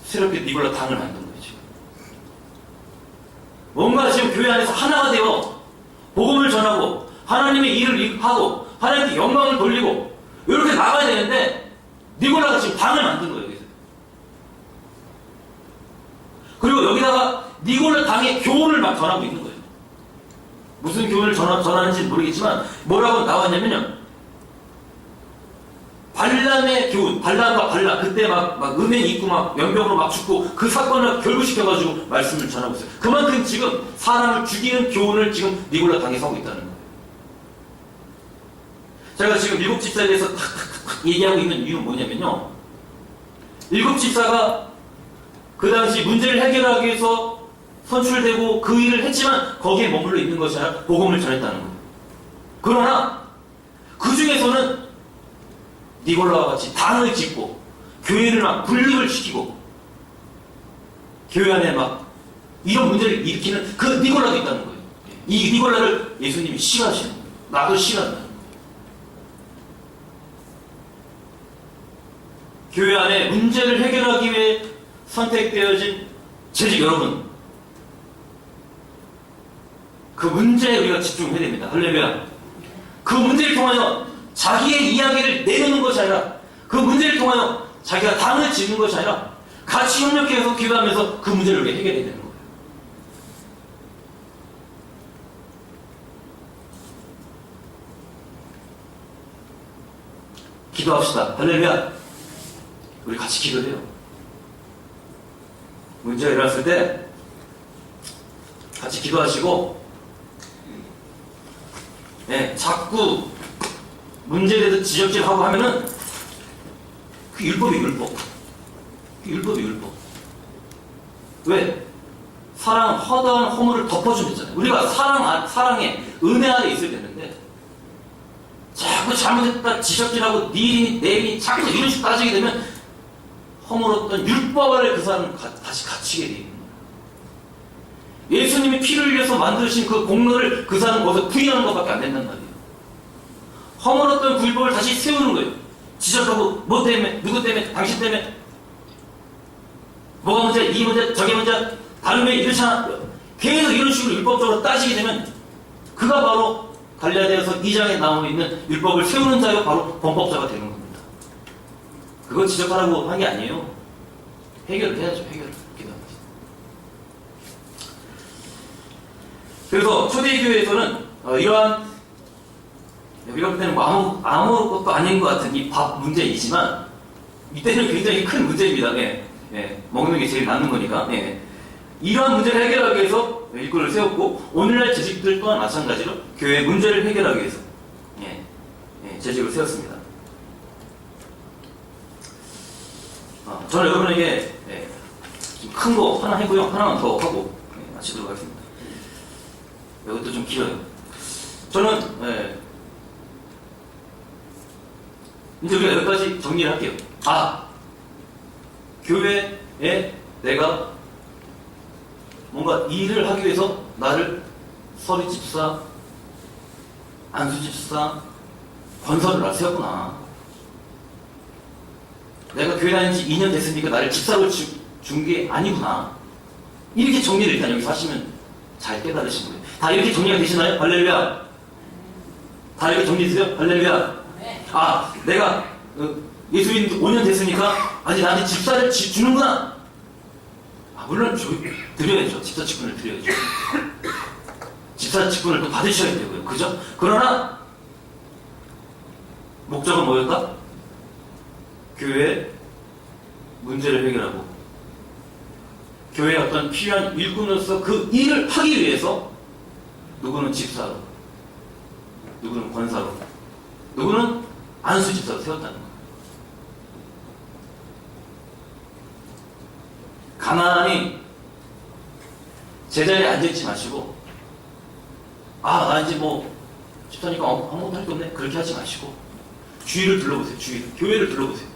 Speaker 1: 새롭게 니골라 당을 만든 거예요. 지금. 뭔가 지금 교회 안에서 하나가 되어 복음을 전하고 하나님의 일을 하고 하나님께 영광을 돌리고 이렇게 나가야 되는데 니골라가 지금 당을 만든 거예요. 여기서. 그리고 여기다가 니골라 당의 교훈을 막 전하고 있는 거예요. 무슨 교훈을 전하는지 모르겠지만 뭐라고 나왔냐면요. 발람의 교훈, 발람과 발람, 그때 막 은행 입고 막 연병으로 막 죽고 그 사건을 결부시켜가지고 말씀을 전하고 있어요. 그만큼 지금 사람을 죽이는 교훈을 지금 니골라 당에서 하고 있다는 거예요. 제가 지금 일곱 집사에 대해서 얘기하고 있는 이유는 뭐냐면요. 일곱 집사가 그 당시 문제를 해결하기 위해서 선출되고 그 일을 했지만 거기에 머물러 있는 것이 아니라 복음을 전했다는 거예요. 그러나 그 중에서는 니골라와 같이 당을 짓고 교회를 막 분립을 시키고 교회 안에 막 이런 문제를 일으키는 그 니골라도 있다는 거예요. 이 니골라를 예수님이 싫어하시는 거예요. 나도 싫어한다. 교회 안에 문제를 해결하기 위해 선택되어진 재직 여러분, 그 문제에 우리가 집중해야 됩니다. 할렐루야. 그 문제를 통하여 자기의 이야기를 내놓는 것이 아니라 그 문제를 통하여 자기가 당을 짓는 것이 아니라 같이 협력해서 기도하면서 그 문제를 우리가 해결해야 되는 거예요. 기도합시다. 할렐루야. 우리 같이 기도해요. 문제가 일어났을 때 같이 기도하시고, 네, 자꾸 문제에 대해서 지적질하고 하면은 그 율법이 율법. 그 율법이 율법. 왜? 사랑, 허다한 허물을 덮어주면 되잖아요. 우리가 사랑에 은혜 안에 있어야 되는데 자꾸 잘못했다 지적질하고 네 일이니 내 일이니 자꾸 이런 식으로 따지게 되면 허물었던 율법 아래 그 사람은 다시 갇히게 되는 거예요. 예수님이 피를 흘려서 만드신 그 공로를 그 사람은 거기서 부인하는 것밖에 안 된단 말이에요. 허물었던 그 율법을 다시 세우는 거예요. 지적하고 뭐 때문에, 누구 때문에, 당신 때문에, 뭐가 문제, 이 문제, 저게 문제, 다른 왜 이렇잖아. 계속 이런 식으로 율법적으로 따지게 되면 그가 바로 갈라디아서 2장에 나오고 있는 율법을 세우는 자가 바로 범법자가 되는 겁니다. 그거 지적하라고 한 게 아니에요. 해결을 해야죠. 해결을. 그래서 초대교회에서는 이러한 우리가 볼 때는 뭐 아무것도 아닌 것 같은 이 밥 문제이지만 이때는 굉장히 큰 문제입니다. 예, 예, 먹는 게 제일 낫는 거니까. 예. 이러한 문제를 해결하기 위해서 일꾼을 세웠고 오늘날 재직들 또한 마찬가지로 교회 문제를 해결하기 위해서 재직을 세웠습니다. 저는 여러분에게 큰 거 하나 해고요. 하나만 더 하고 마치도록 하겠습니다. 이것도 좀 길어요. 저는 이제 우리가 여기까지 정리를 할게요. 교회에 내가 뭔가 일을 하기 위해서 나를 서리 집사, 안수 집사, 권사를 세웠구나. 내가 교회 다닌 지 2년 됐으니까 나를 집사로 준 게 아니구나. 이렇게 정리를 일단 여기서 하시면 잘 깨달으신 거예요. 다 이렇게 정리가 되시나요? 할렐루야. 다 이렇게 정리되세요? 할렐루야. 내가 예수 믿은 5년 됐으니까 아니 나한테 집사를 주는구나. 물론 드려야죠. 집사 직분을 드려야죠. 집사 직분을 또 받으셔야 되고요. 그죠? 그러나 목적은 뭐였다? 교회의 문제를 해결하고 교회의 어떤 필요한 일꾼으로서 그 일을 하기 위해서 누구는 집사로, 누구는 권사로, 누구는 안수 집사로 세웠다는 거예요. 가만히 제자리에 앉아있지 마시고, 아, 나 이제 뭐 집사니까 아무것도 할 게 없네, 그렇게 하지 마시고 주위를 둘러보세요. 주위를, 교회를 둘러보세요.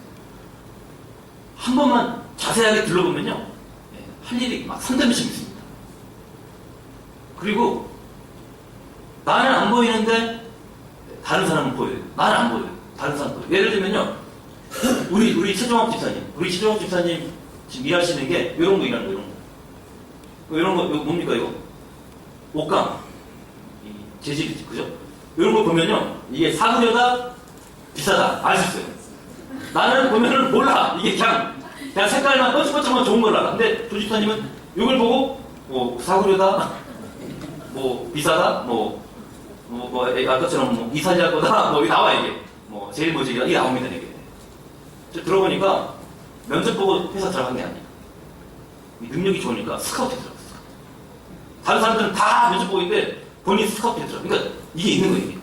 Speaker 1: 한 번만 자세하게 둘러보면요, 할 일이 막 산더미처럼 있습니다. 그리고 나는 안 보이는데 다른 사람은 보여요. 나는 안 보여요. 다른 사람은 보여요. 예를 들면요, 우리 최종학 집사님 지금 일하시는 게 이런 거 일하는 거, 이런 거 이거 뭡니까 이거? 옷감, 재질, 그죠? 이런 거 보면요, 이게 사구려다 비싸다 알 수 있어요. 나는 보면은 몰라. 이게 그냥 색깔만 뻔쩍뻔쩍만 좋은 걸 알아. 근데 조집사님은 이걸 보고 뭐 사구려다, 뭐 비싸다, 아까처럼 뭐 이탈리아 거다, 뭐 나와 이게 뭐 제일 뭐지 이게 나옵니다 이게. 들어보니까 면접 보고 회사 들어간 게 아니야. 능력이 좋으니까 스카우트에 들어갔어. 다른 사람들은 다 면접 보고 있는데 본인 스카우트에 들어가. 그러니까 이게 있는 거예요. 이게.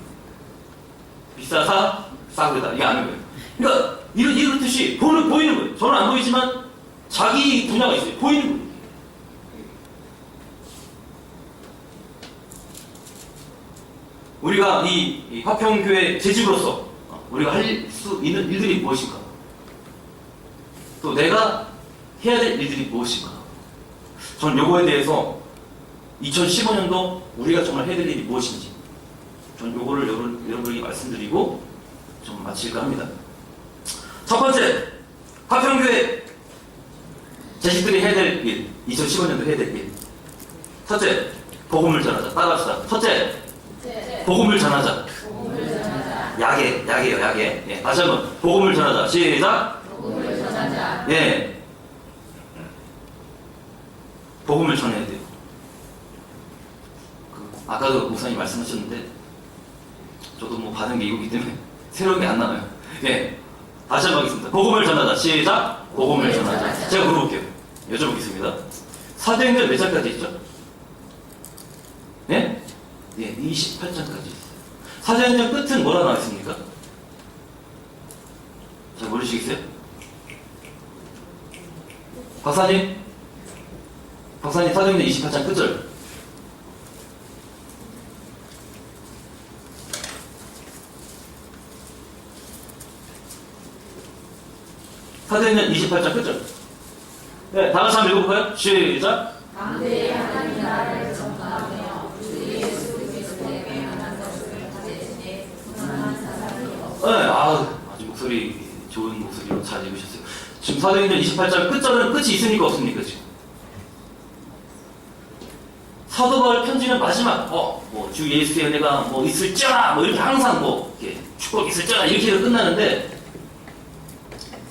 Speaker 1: 비싸다, 싸구려다 이게 아는 거예요. 그러니까 이렇듯이 보이는 거예요. 저는 안 보이지만 자기 분야가 있어요. 보이는 거예요. 우리가 이 화평교회 재직으로서 우리가 할 수 있는 일들이 무엇인가? 또 내가 해야 될 일들이 무엇인가? 저는 요거에 대해서 2015년도 우리가 정말 해야 될 일이 무엇인지 저는 요거를 여러분에게 말씀드리고 좀 마칠까 합니다. 첫 번째, 화평교회 재직들이 해야 될 일, 2015년도 해야 될 일. 첫째, 복음을 전하자. 따라합시다. 첫째, 복음을 전하자. 약이에요, 약에. 예, 다시 한번 복음을 전하자. 시작. 복음을 전하자. 예, 복음을 전해야 돼요. 아까도 목사님 말씀하셨는데 저도 뭐 받은 게 이거기 때문에 새로운 게 안 나와요. 예, 다시 한번 하겠습니다. 복음을 전하자. 시작. 복음을 전하자. 제가 물어볼게요. 여쭤보겠습니다. 사도행전 몇 장까지 있죠? 예? 예, 28장까지 있어요. 사도행전 끝은 뭐라 나와 있습니까? 잘 모르시겠어요? 박사님 사도행전 28장 끝절. 사도행전 28장 끝절. 네, 다 같이 한번 읽어볼까요? 시작.
Speaker 2: 강대의 하나님 나라를 전파하며 주 예수 그리스도의 명하는 것을 가르치되 분한 사람이 없어.
Speaker 1: 네, 아주 목소리 좋은 목소리로 잘 읽으셨어요. 지금 사도행전 28장 끝절은 끝이 있습니까 없습니까 지금? 사도 바울 편지는 마지막 뭐 주 예수의 은혜가 뭐 있을지어다 뭐 이렇게 항상 뭐 이렇게 축복 있을지어다 이렇게 해서 끝나는데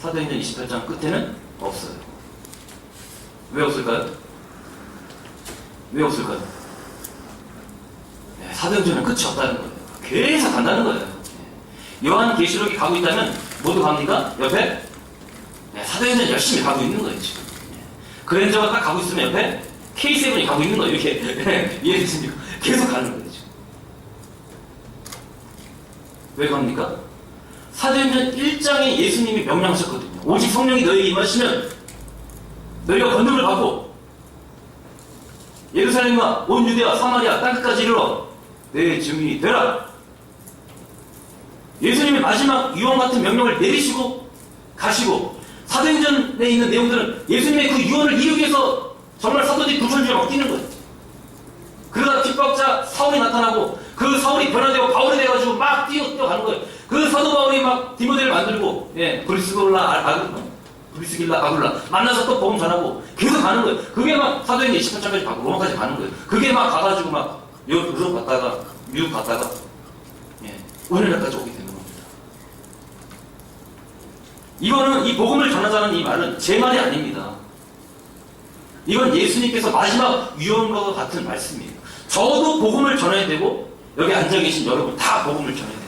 Speaker 1: 사도행전 28장 끝에는 없어요. 왜 없을까요? 왜 없을까요? 네, 사도행전은 끝이 없다는 거예요. 계속 간다는 거예요. 요한계시록이 가고 있다면 모두 갑니까? 옆에? 네, 사도행전 열심히 가고 있는 거예요 지금. 그랜저가 딱 가고 있으면 옆에 K7이 가고 있는 거예요. 이렇게 이해되십니까? 계속 가는 거예요 지금. 왜 갑니까? 사도행전 1장에 예수님이 명령하셨거든요. 오직 성령이 너희에게 임하시면 너희가 권능을 받고 예루살렘과 온 유대와 사마리아 땅끝까지 이르러 내 증인이 되라. 예수님이 마지막 유언 같은 명령을 내리시고 가시고 사도행전에 있는 내용들은 예수님의 그 유언을 이루기 위해서 정말 사도들이 불천지에 막 뛰는 거예요. 그러다 핍박자 사울이 나타나고 그 사울이 변화되고 바울이 돼가지고 막 뛰어가는 거예요. 그 사도 바울이 막 디모데를 만들고 브리스길라 아굴라 만나서 또 복음 전하고 계속 가는 거예요. 그게 막 사도행전 28장까지 가고 로마까지 가는 거예요. 그게 막 가가지고 막 유럽 갔다가 미국 갔다가 오늘날까지 오게 되는 겁니다. 이거는 이 복음을 전하자는 이 말은 제 말이 아닙니다. 이건 예수님께서 마지막 유언과 같은 말씀이에요. 저도 복음을 전해야 되고 여기 앉아 계신 여러분 다 복음을 전해야 됩니다.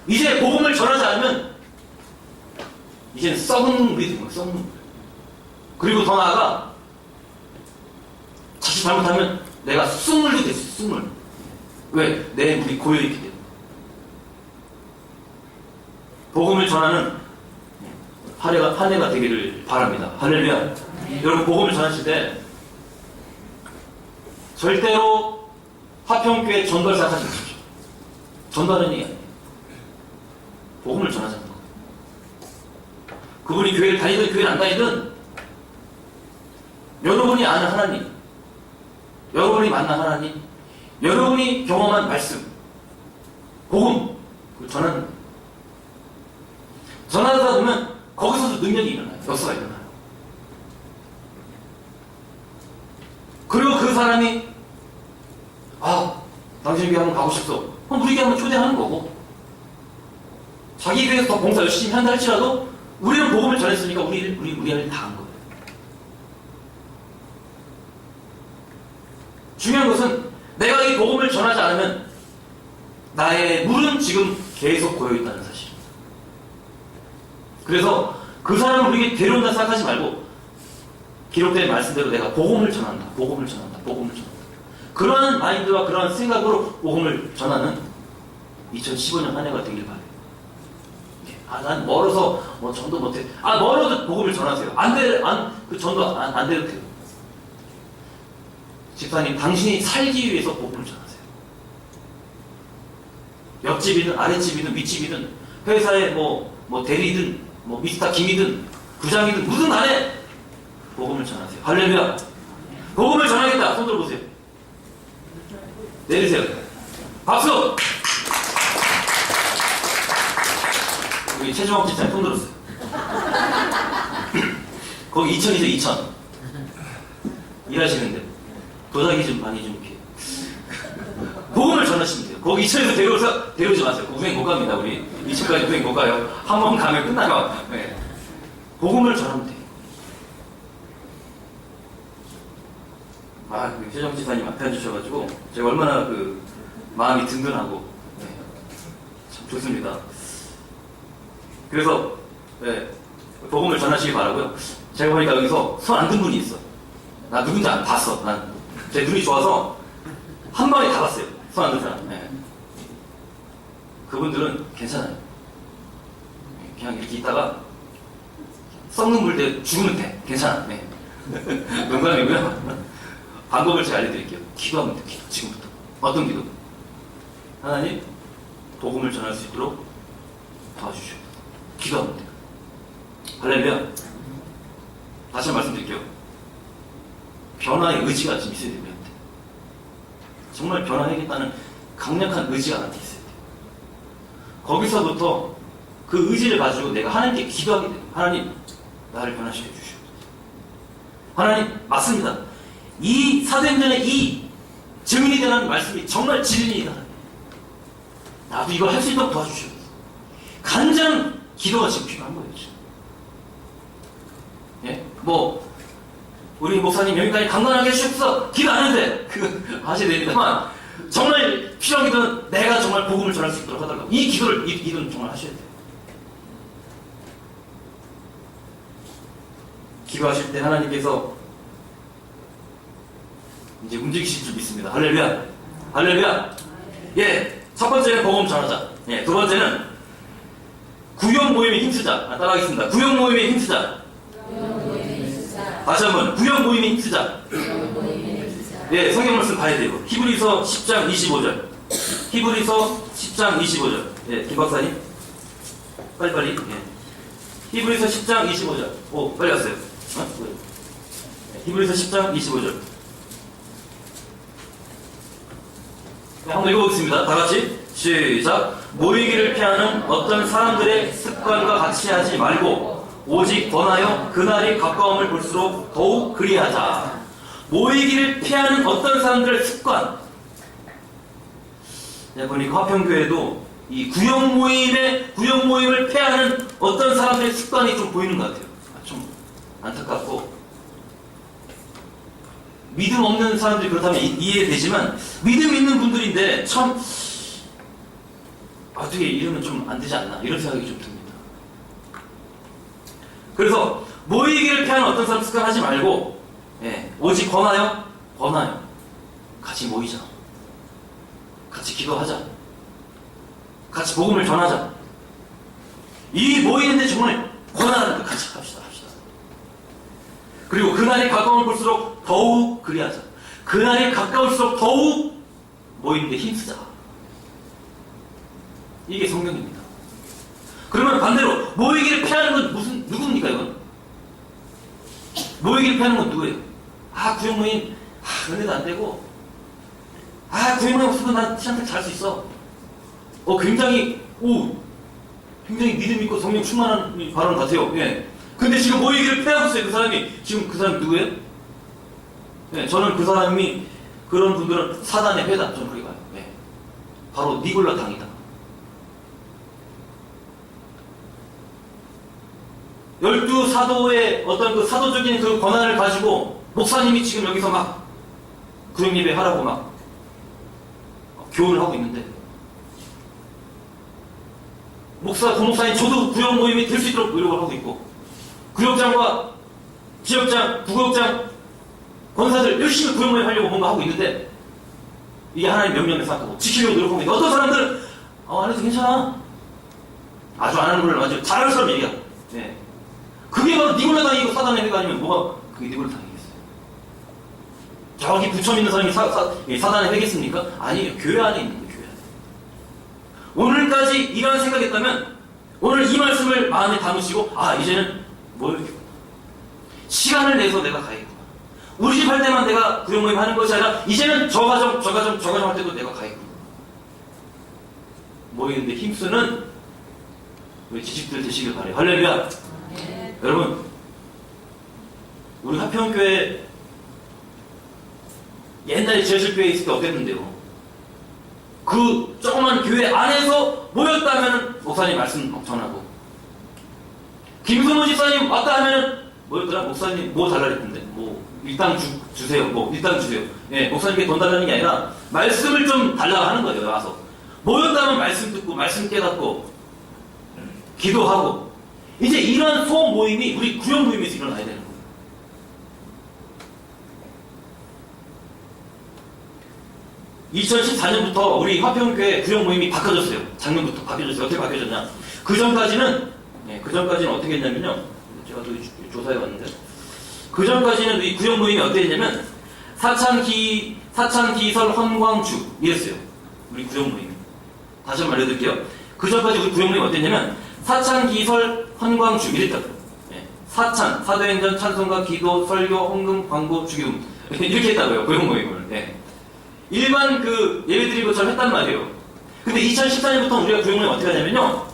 Speaker 1: 이제 복음을 전하지 않으면 이제는 썩은 물이 되는 거예요. 썩은 물. 그리고 더 나아가 자칫 잘못하면 내가 쑥물도 됐어요. 쑥물. 왜? 내 물이 고여있기 때문에. 복음을 전하는 한 해가 되기를 바랍니다. 할렐루야. 여러분 복음을 전하실 때 절대로 화평교회 전도를 생각하지 마십시오. 전도하는 얘기 아니에요. 복음을 전하자는 거. 그분이 교회를 다니든 교회를 안 다니든 여러분이 아는 하나님, 여러분이 만난 하나님, 여러분이 경험한 말씀, 복음, 전하다 보면 거기서도 능력이 일어나요. 역사가 일어나요. 그리고 그 사람이 당신 교회 한번 가고 싶소. 그럼 우리 교회 한번 초대하는 거고, 자기 교회에서 더 봉사 열심히 한다 할지라도 우리는 복음을 전했으니까 우리 할 다 한 거예요. 중요한 것은 내가 이 복음을 전하지 않으면 나의 물은 지금 계속 고여있다는 사실입니다. 그래서 그 사람을 우리에게 데려온다 생각하지 말고 기록된 말씀대로 내가 복음을 전한다. 그러한 마인드와 그러한 생각으로 복음을 전하는 2015년 한 해가 되길 바래요. 난 멀어서 전도 못해. 멀어도 복음을 전하세요. 전도 안 돼도 돼요. 집사님, 당신이 살기 위해서 복음을 전하세요. 옆집이든 아랫집이든 윗집이든 회사의 대리든 미스터 김이든 부장이든 무슨 간에 복음을 전하세요. 할렐루야. 복음을 전하겠다. 손 들어보세요. 내리세요. 박수. 우리 최종학 집사님 손 들었어요. 거기 2000이죠. 2000 일하시는데 도자기 좀 많이 좀 이렇게 복음을 전하시면 돼요. 거기 2000에서 데려오지 마세요. 우행 못 갑니다. 우리 2000까지 우행 못 가요. 한 번 가면 끝나요. 네. 복음을 전하면 돼요. 최정 지사님 앞에 앉으셔가지고 제가 얼마나 마음이 든든하고 참 좋습니다. 그래서 복음을 전하시기 바라고요. 제가 보니까 여기서 손 안 든 분이 있어. 나 누군지 안 봤어. 제 눈이 좋아서 한 방에 다 봤어요. 손 안 든 사람. 그분들은 괜찮아요. 그냥 이렇게 있다가 썩는 물때 죽으면 돼. 괜찮아. 농담이고요. 방법을 제가 알려드릴게요. 기도하면 돼요. 기도. 지금부터. 어떤 기도? 하나님, 복음을 전할 수 있도록 도와주시오. 기도하면 돼요. 할렐루야. 다시 한번 말씀드릴게요. 변화의 의지가 좀 있어야 됩니다. 정말 변화하겠다는 강력한 의지가 나한테 있어야 돼요. 거기서부터 그 의지를 가지고 내가 하나님께 기도하게 돼요. 하나님, 나를 변화시켜 주시오. 하나님, 맞습니다. 이 사도행전의 이 증인이 되는 말씀이 정말 진리이다. 나도 이걸 할 수 있도록 도와주시오. 간절한 기도가 지금 필요한 거예요. 우리 목사님 여기까지 강건하게 해주셔서 기도 안 했는데 하셔야 됩니다만 정말 필요한 기도는 내가 정말 복음을 전할 수 있도록 하달라고. 이 기도는 정말 하셔야 돼요. 기도하실 때 하나님께서 이제 움직이실 줄 믿습니다. 할렐루야. 할렐루야. 첫 번째는 복음 전하자. 두 번째는 구역 모임에 힘쓰자. 따라하겠습니다. 구역 모임에 힘쓰자. 다시 한번 구역 모임에 힘쓰자. 성경 말씀 봐야 돼요. 히브리서 10장 25절. 히브리서 10장 25절. 김 박사님 빨리. 히브리서 10장 25절. 빨리 왔어요. 히브리서 10장 25절. 한번 읽어보겠습니다. 다 같이 시작. 모이기를 피하는 어떤 사람들의 습관과 같이 하지 말고 오직 권하여 그날이 가까움을 볼수록 더욱 그리하자. 모이기를 피하는 어떤 사람들의 습관. 보니까 화평교회도 이 구역 모임을 피하는 어떤 사람들의 습관이 좀 보이는 것 같아요. 좀 안타깝고, 믿음 없는 사람들이 그렇다면 이해되지만 믿음 있는 분들인데 참 어떻게 이러면 좀 안 되지 않나 이런 생각이 좀 듭니다. 그래서 모이기를 피하는 어떤 사람 습관하지 말고 오직 권하여 같이 모이자. 같이 기도하자. 같이 복음을 전하자. 이 모이는데 정말 권한을 같이 합시다. 그리고 그날이 가까운 볼수록 더욱 그리하자. 그날이 가까울수록 더욱 모이는데 힘쓰자. 이게 성경입니다. 그러면 반대로 모이기를 피하는 건 누굽니까 이건? 모이기를 피하는 건 누구예요? 구역 모임, 은혜도 안 되고, 구역 모임 없으면 난 신앙생활 잘할 수 있어. 굉장히 믿음 있고 성령 충만한 발언 같아요. 예. 근데 지금 모이기를 피하고 있어요. 그 사람이. 지금 그 사람이 누구예요? 예, 저는 그 사람이, 그런 분들은 사단의 회다. 저는 그렇게 봐요. 예. 바로 니골라 당이다. 12사도의 어떤 그 사도적인 그 권한을 가지고 목사님이 지금 여기서 막 구역예배 하라고 막 교훈을 하고 있는데, 도목사님 저도 구역 모임이 될 수 있도록 노력을 하고 있고, 구역장과 지역장, 부구역장, 권사들 열심히 구역 모임 하려고 뭔가 하고 있는데, 이게 하나님 명령을 생각하고 지키려고 노력하고 있는데, 어떤 사람들은 안 해도 괜찮아. 아주 안 하는 걸 아주 잘하는 사람 얘기야. 네. 그게 바로 니골라 당이고 사단의 회가 아니면 뭐가 그게 니골라 당이겠어요? 저기 부처 믿는 사람이 사단의 회겠습니까? 아니에요. 교회 안에 있는 거예요. 교회 안에. 오늘까지 이런 생각했다면 오늘 이 말씀을 마음에 담으시고, 이제는 시간을 내서 내가 가야겠구나. 우리 집 할 때만 내가 구역 모임 하는 것이 아니라 이제는 저 가정 할 때도 내가 가야겠구나. 모이는데 힘쓰는 우리 지식들 되시길 바래요. 할렐루야.
Speaker 2: 네.
Speaker 1: 여러분, 우리 화평교회 옛날에 지하실교회에 있을 때 어땠는데요? 그 조그만 교회 안에서 모였다면 목사님 말씀 전하고, 김승호 집사님 왔다 하면은 뭐였더라? 목사님 뭐 달라 그랬던데, 일당 주세요. 일당 주세요. 예, 목사님께 돈 달라는 게 아니라 말씀을 좀 달라고 하는 거예요. 와서 모였다면 말씀 듣고 말씀 깨닫고 기도하고, 이제 이런 소모임이 우리 구역 모임에서 일어나야 되는 거예요. (2014년부터) 우리 화평교회 구역 모임이 바뀌어졌어요. 작년부터 바뀌어졌어요. 어떻게 바뀌어졌냐? 그 전까지는 어떻게 했냐면요, 제가 또 조사해 왔는데, 그 전까지는 이 구역 모임이 어떻게 했냐면 사창기설 헌광주 이랬어요. 우리 구역 모임이. 다시 한번 알려드릴게요. 그 전까지 우리 구역 모임이 어땠냐면 사창기설 헌광주 이랬다고요. 예. 사도행전, 찬송가, 기도, 설교, 헌금, 광고, 주기금 이렇게 했다고요. 구역 모임을. 예. 일반 그 예배 드린 것처럼 했단 말이에요. 근데 2014년부터 우리가 구역 모임 어떻게 하냐면요,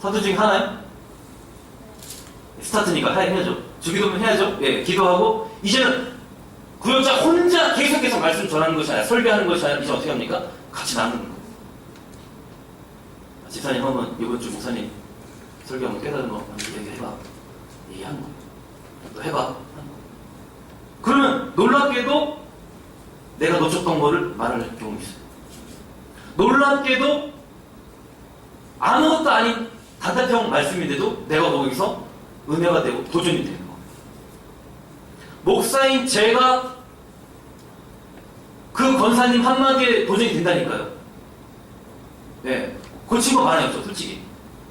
Speaker 1: 사도직 하나요? 스타트니까 해야죠. 주기도면 해야죠. 예, 기도하고, 이제는 구역자 혼자 계속해서 말씀 전하는 것이 아니라, 설교하는 것이 아니라, 이제 어떻게 합니까? 같이 나누는 거예요. 집사님 한번 이번 주 목사님 설교 한번 깨달은 거 얘기해봐. 얘기하는 거예요. 또 해봐. 그러면 놀랍게도 내가 놓쳤던 거를 말할 경우가 있어요. 놀랍게도 아무것도 아닌 단답형 말씀인데도 내가 거기서 은혜가 되고 도전이 되는 거예요. 목사인 제가 그 권사님 한마디에 도전이 된다니까요. 네, 고친 거 많아요, 저 솔직히.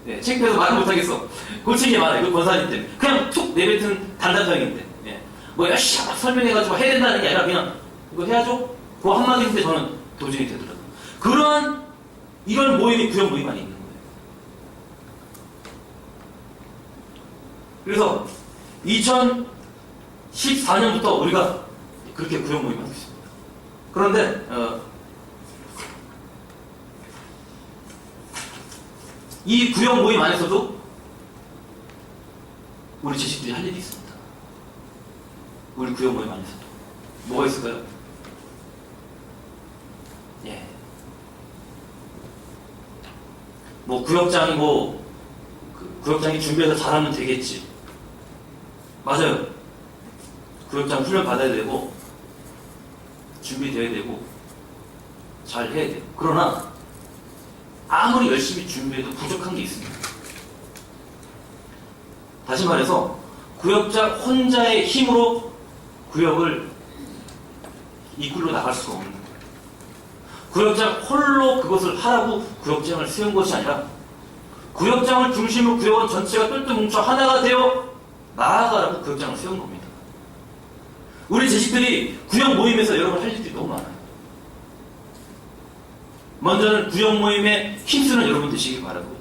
Speaker 1: 네, 창피해서 말을 못하겠어. 고친 게 많아요, 그 권사님 때문에. 그냥 툭 내뱉은 단답형인데, 네. 열심히 막 설명해가지고 해야 된다는 게 아니라 그냥 이거 해야죠? 그 한마디인데 저는 도전이 되더라고요. 그러한 이런 모임이 구역 모임 안에 있는 거예요. 그래서 2014년부터 우리가 그렇게 구역 모임을 하고 있습니다. 그런데 이 구역 모임 안에서도 우리 지식들이 할 일이 있습니다. 우리 구역 모임 안에서도 뭐가 있을까요? 예. 구역장이 구역장이 준비해서 잘하면 되겠지. 맞아요. 구역장 훈련 받아야 되고 준비돼야 되고 잘 해야 돼요. 그러나 아무리 열심히 준비해도 부족한 게 있습니다. 다시 말해서 구역장 혼자의 힘으로 구역을 이끌어 나갈 수가 없는 거예요. 구역장 홀로 그것을 하라고 구역장을 세운 것이 아니라 구역장을 중심으로 구역원 전체가 똘똘 뭉쳐 하나가 되어 나아가라고 구역장을 세운 겁니다. 우리 재직들이 구역 모임에서 여러분 할 일들이 너무 많아요. 먼저는 구역 모임에 힘쓰는 여러분 되시길 바라고요.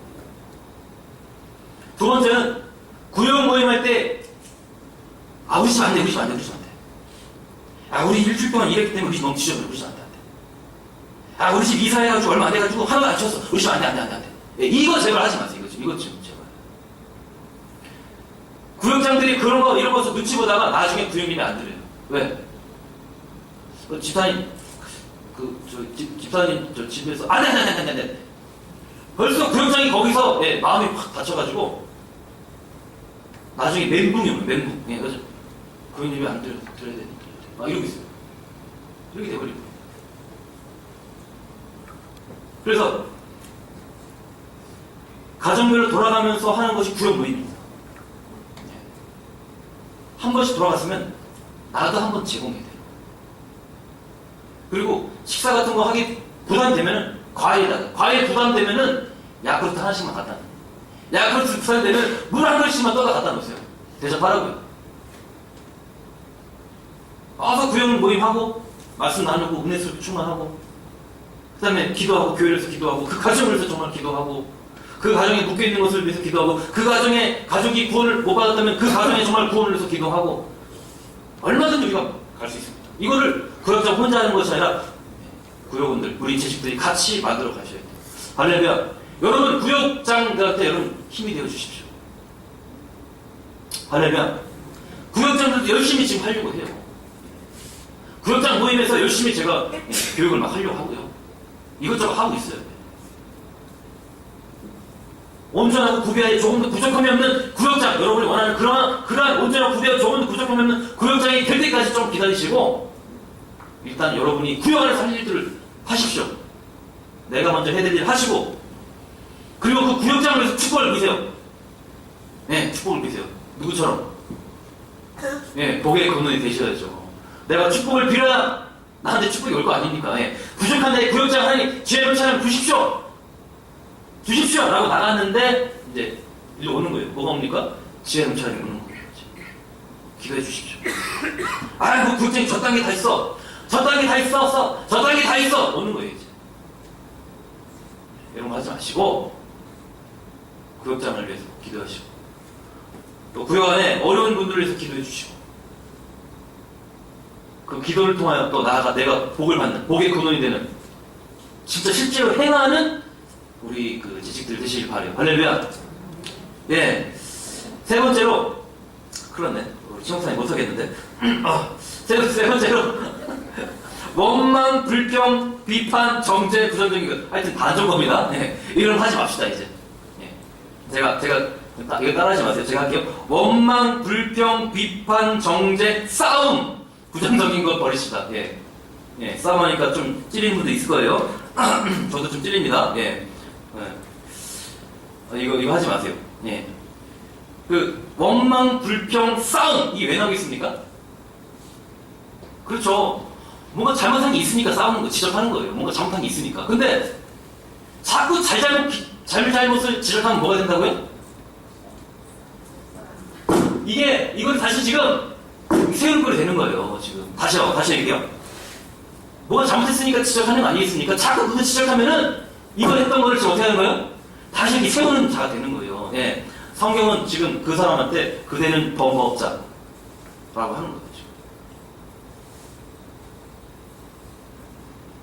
Speaker 1: 두 번째는 구역 모임할 때 우리 집 안 돼, 우리 집 안 돼, 우리 집 안 돼. 우리 일주일 동안 일했기 때문에 우리 집 너무 지저분해, 우리 집 안 돼, 안 돼. 우리 집 이사해가지고 얼마 안 돼가지고 하나도 안 쳤어, 우리 집 안 돼, 안 돼, 안 돼, 안 돼. 이거 제발 하지 마세요, 이거 좀 제발. 구역장들이 그런 거, 이런 거 눈치 보다가 나중에 구역님이 안 들어요. 왜? 집사님, 집사님 집에서 안 돼. 벌써 구역장이 거기서 마음이 확 다쳐가지고 나중에 멘붕이 오면 멘붕. 그래서 구역님이 안 들어야 돼. 막 이러고 있어요. 이렇게 돼버리고. 그래서 가정별로 돌아가면서 하는 것이 구역 모임입니다. 한 번씩 돌아갔으면 나도 한 번 제공해야 돼요. 그리고 식사 같은 거 하기 부담되면은 과일 부담되면은 야쿠르트 하나씩만 갖다 놓으세요. 야쿠르트 부담되면 물 한 그릇씩만 떠다 갖다 놓으세요. 대접하라고요. 와서 구역 모임하고 말씀 나누고 은혜스럽게 충만하고 그 다음에 기도하고 교회에서 기도하고 그 가정을 위해서 정말 기도하고 그 가정에 묶여있는 것을 위해서 기도하고 그 가정에 가족이 구원을 못 받았다면 그 가정에 정말 구원을 위해서 기도하고 얼마든지 우리가 갈 수 있습니다. 이거를 구역장 혼자 하는 것이 아니라 구역원들, 우리 재직들이 같이 만들어 가셔야 돼요. 할렐루야. 여러분 구역장들한테 여러분 힘이 되어 주십시오. 할렐루야. 구역장들도 열심히 지금 하려고 해요. 구역장 모임에서 열심히 제가 교육을 막 하려고 하고요. 이것저것 하고 있어요. 온전하고 구비하에 조금 더 부족함이 없는 구역장, 여러분이 원하는 그러한 온전하고 구비하에 조금 더 부족함이 없는 구역장이 될 때까지 좀 기다리시고 일단 여러분이 구역 안에 살 일들을 하십시오. 내가 먼저 해드릴 일 하시고 그리고 그 구역장을 위해서 축복을 비세요. 축복을 비세요. 누구처럼? 복의 근원이 되셔야죠. 내가 축복을 빌어야 나한테 축복이 올 거 아닙니까? 부족한 내 구역장 하나님 지혜 명찰하면 주십시오! 라고 나갔는데 이제 일로 오는 거예요. 뭐가 옵니까? 지혜 명찰이 오는 거예요. 기도해 주십시오. 뭐 구역장이 저 단계 다 있어. 저 단계 다 있어. 저 단계 다 있어. 오는 거예요, 이제. 이런 거 하지 마시고 구역장을 위해서 기도하시고 또 구역 안에 어려운 분들을 위해서 기도해 주시고 그 기도를 통하여 또 나아가 내가 복을 받는 복의 근원이 되는 진짜 실제로 행하는 우리 그 재직들 되시길 바라요. 할렐루야. 세 번째로 큰일 났네. 우리 지목사님 못 하겠는데 세 번째로 원망, 불평, 비판, 정죄, 부정적인 것 하여튼 반정겁니다. 이런 거 하지 맙시다 이제. 제가 이거 따라하지 마세요. 제가 할게요. 원망, 불평, 비판, 정죄, 싸움, 부정적인 거 버리시다. 싸움하니까 좀 찔리는 분도 있을 거예요. 저도 좀 찔립니다. 이거 하지 마세요. 그 원망, 불평, 싸움 이게 왜 나오겠습니까? 그렇죠. 뭔가 잘못한 게 있으니까 싸우는 거, 지적하는 거예요. 뭔가 잘못한 게 있으니까. 근데 자꾸 잘못을 지적하면 뭐가 된다고요? 이건 다시 지금 세우는 되는 거예요. 지금 다시 얘기해요. 뭐가 잘못했으니까 지적하는 거 아니겠습니까? 자꾸 그거 지적하면은 이거 했던 거를 지금 어떻게 하는 거예요? 다시 이렇게 세우는 자가 되는 거예요. 성경은 지금 그 사람한테 그대는 범법자라고 하는 거죠.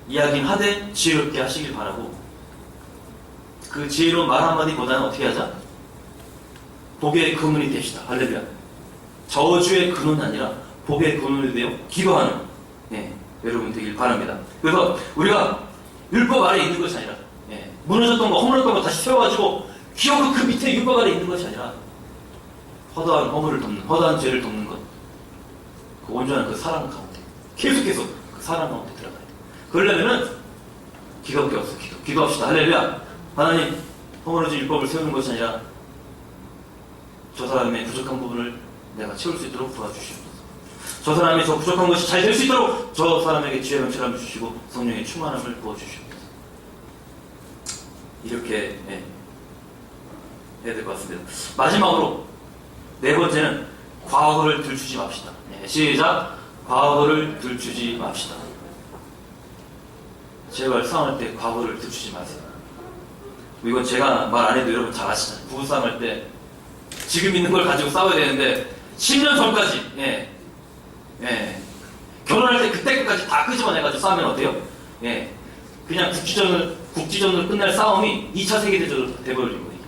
Speaker 1: 이야기는 하되 지혜롭게 하시길 바라고 그 지혜로운 말 한마디보다는 어떻게 하자? 복의 근원이 됩시다. 할렐루야. 저주의 근원이 아니라 복의 근원이 되어 기도하는 여러분 되길 바랍니다. 그래서 우리가 율법 아래 있는 것이 아니라 무너졌던 거, 허물었던 거 다시 세워가지고 기어코 그 밑에 율법 아래 있는 것이 아니라 허다한 허물을 덮는, 허다한 죄를 덮는 것, 그 온전한 그 사랑 가운데 계속해서 그 사랑 가운데 들어가야 돼. 그러려면은 기도밖에 없어. 기도합시다. 할렐루야. 하나님, 허물어진 율법을 세우는 것이 아니라 저 사람의 부족한 부분을 내가 채울 수 있도록 도와주시옵소서. 저 사람의 저 부족한 것이 잘 될 수 있도록 저 사람에게 지혜 명철함을 주시고 성령의 충만함을 부어주시옵소서. 이렇게 해야 될 것 같습니다. 마지막으로 네 번째는 과거를 들추지 맙시다. 네, 시작. 과거를 들추지 맙시다. 제발 싸움할 때 과거를 들추지 마세요. 이건 제가 말 안 해도 여러분 잘 아시잖아요. 부부싸움 할 때 지금 있는 걸 가지고 싸워야 되는데 10년 전까지 결혼할 때 그때까지 다 끄집어내가지고 싸우면 어때요? 그냥 국지전으로 끝날 싸움이 2차 세계대전으로 돼버리는 거예요.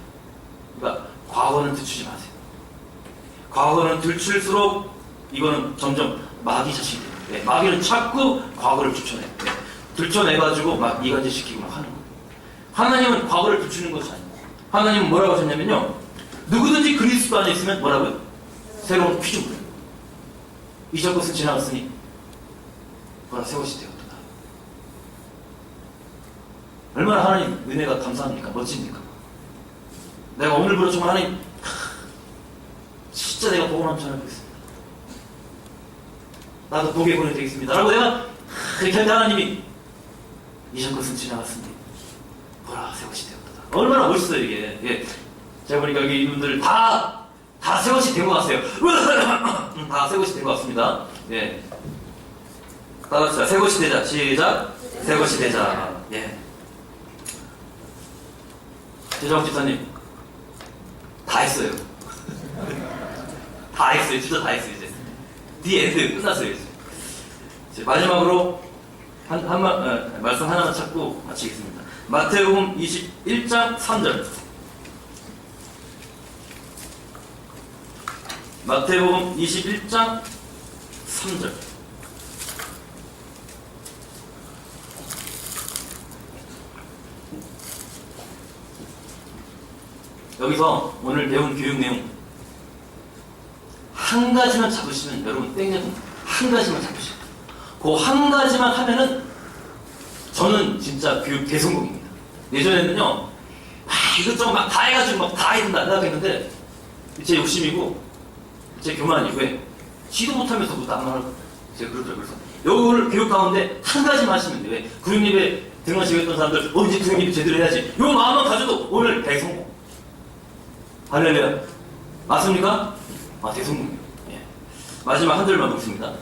Speaker 1: 그러니까 과거는 들추지 마세요. 과거는 들출수록 이거는 점점 마귀 자식이 돼요. 마귀는 자꾸 과거를 들춰내요. 들춰내가지고 막 이간질시키고 막 하는 거예요. 하나님은 과거를 들추는 것이 아니에요. 하나님은 뭐라고 하셨냐면요. 누구든지 그리스도 안에 있으면 뭐라고요? 새로운 피조물이에요. 이전 것은 지나갔으니 뭐라 새 것이 되었다. 얼마나 하나님 은혜가 감사합니까? 멋집니까? 내가 오늘부로 정말 하나님 진짜 내가 복음을 전하겠습니다. 나도 독에 보내 되겠습니다. 라고 내가 그렇게 할 때 하나님이 이전 것은 지나갔으니 보라 새 것이 되었다. 얼마나 멋있어요 이게. 제가 보니까 여기 이분들 다 새 것이 된 것 같아요. 다 새 것이 된 것 같습니다. 따라합시다. 새 것이 되자. 시작. 새 것이 되자. 대정 집사님 다 했어요. 다 했어요. 진짜 다 했어요. 이제 디 엔드 끝났어요. 이제 마지막으로 말씀 하나만 찾고 마치겠습니다. 마태복음 21장 3절. 마태복음 21장 3절. 여기서 오늘 배운 교육 내용 한 가지만 잡으시면 여러분 땡겨도 한 가지만 잡으시면 그 한 가지만 하면은 저는 진짜 교육 대성공입니다. 예전에는요 이것저것 막 다 해가지고 막 다 해야 된다 생각했는데 제 욕심이고 제 교만이고 지도 못하면서부터 안 말하고 제가 그러더라고요. 그래서 요거를 교육 가운데 한 가지만 하시면 돼요. 구육립에 등원시고 했던 사람들 이제 구육립 제대로 해야지 요 마음만 가져도 오늘 대성공. 할렐루야. 맞습니까? 대성공이에요. 마지막 한 절만 보겠습니다.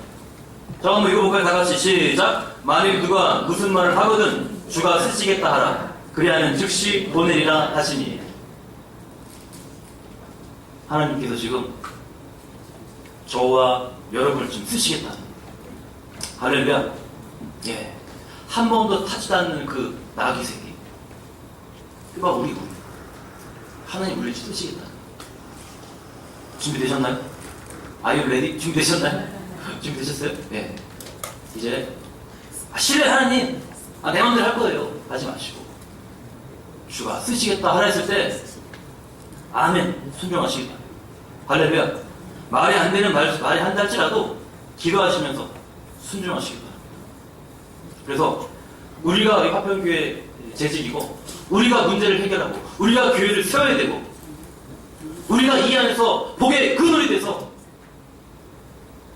Speaker 1: 자, 한번 읽어볼까요? 다 같이 시작. 만일 누가 무슨 말을 하거든 주가 쓰시겠다 하라. 그리하면 즉시 보내리라 하시니. 하나님께서 지금 저와 여러분을 지금 쓰시겠다. 할렐루야. 한 번도 타지도 않는 그 나귀 새끼. 그가 우리고 하나님 우리를 쓰시겠다. 준비되셨나요? Are you ready? 준비되셨나요? 준비되셨어요? 이제 신뢰 하나님 내 마음대로 할 거예요. 하지 마시고 주가 쓰시겠다 하라 했을 때 아멘 순종하시기 바랍니다. 할렐루야. 말이 안 되는 말이 한다 할지라도 기도하시면서 순종하시기 바랍니다. 그래서 우리가 우리 화평교회 재직이고 우리가 문제를 해결하고 우리가 교회를 세워야 되고 우리가 이 안에서 복의 근원이 돼서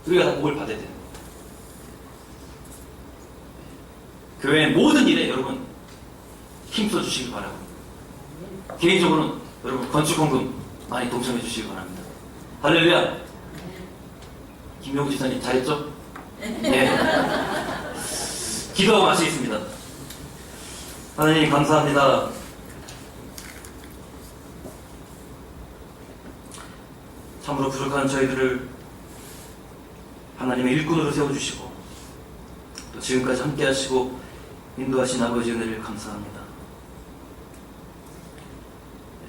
Speaker 1: 우리가 다 복을 받아야 돼요. 교회의 모든 일에 여러분 힘써 주시기 바라고 개인적으로는 여러분 건축헌금 많이 동참해 주시기 바랍니다. 할렐루야. 김용구 지사님 잘했죠? 기도하고 마치겠습니다. 하나님 감사합니다. 참으로 부족한 저희들을 하나님의 일꾼으로 세워주시고 또 지금까지 함께 하시고 인도하신 아버지 은혜를 감사합니다.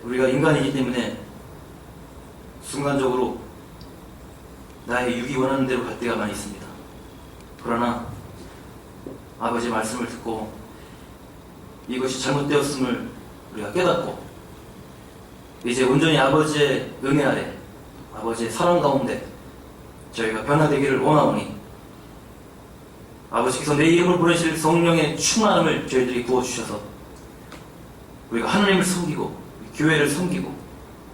Speaker 1: 우리가 인간이기 때문에 순간적으로 나의 육이 원하는 대로 갈 때가 많이 있습니다. 그러나 아버지의 말씀을 듣고 이것이 잘못되었음을 우리가 깨닫고 이제 온전히 아버지의 은혜 아래 아버지의 사랑 가운데 저희가 변화되기를 원하오니 아버지께서 내 이름을 보내실 성령의 충만함을 저희들이 부어주셔서 우리가 하나님을 섬기고 교회를 섬기고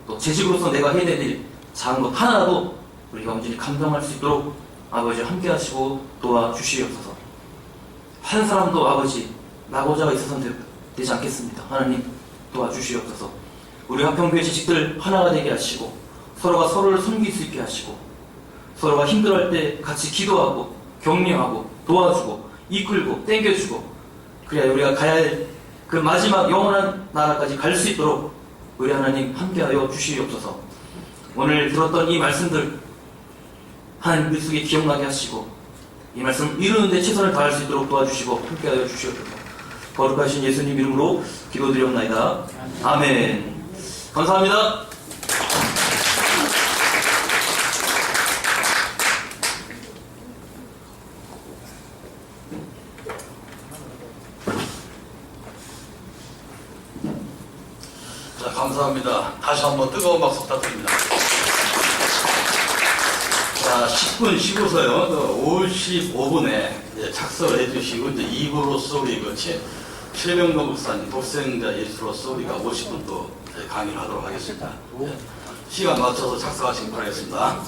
Speaker 1: 또 재직으로서 내가 해야 될 일 작은 것 하나라도 우리가 온전히 감당할 수 있도록 아버지 함께 하시고 도와주시옵소서. 한 사람도 아버지 나고자가 있어서는 되지 않겠습니다. 하나님 도와주시옵소서. 우리 화평교회 지식들 하나가 되게 하시고 서로가 서로를 섬길 수 있게 하시고 서로가 힘들어할 때 같이 기도하고 격려하고 도와주고 이끌고 땡겨주고 그래야 우리가 가야 할 그 마지막 영원한 나라까지 갈 수 있도록 우리 하나님 함께하여 주시옵소서. 오늘 들었던 이 말씀들 하나님 그 속에 기억나게 하시고 이 말씀 이루는 데 최선을 다할 수 있도록 도와주시고 함께하여 주시옵소서. 거룩하신 예수님 이름으로 기도드리옵나이다. 아멘. 감사합니다.
Speaker 3: 자, 감사합니다. 다시 한번 뜨거운 박수 부탁드립니다. 자, 10분 쉬고서요, 55분에 착석을 해주시고, 이제 2부로서 우리 최명동 목사님, 독생자 예수로서 우리가 50분 또 강의를 하도록 하겠습니다. 시간 맞춰서 착석하시기 바라겠습니다.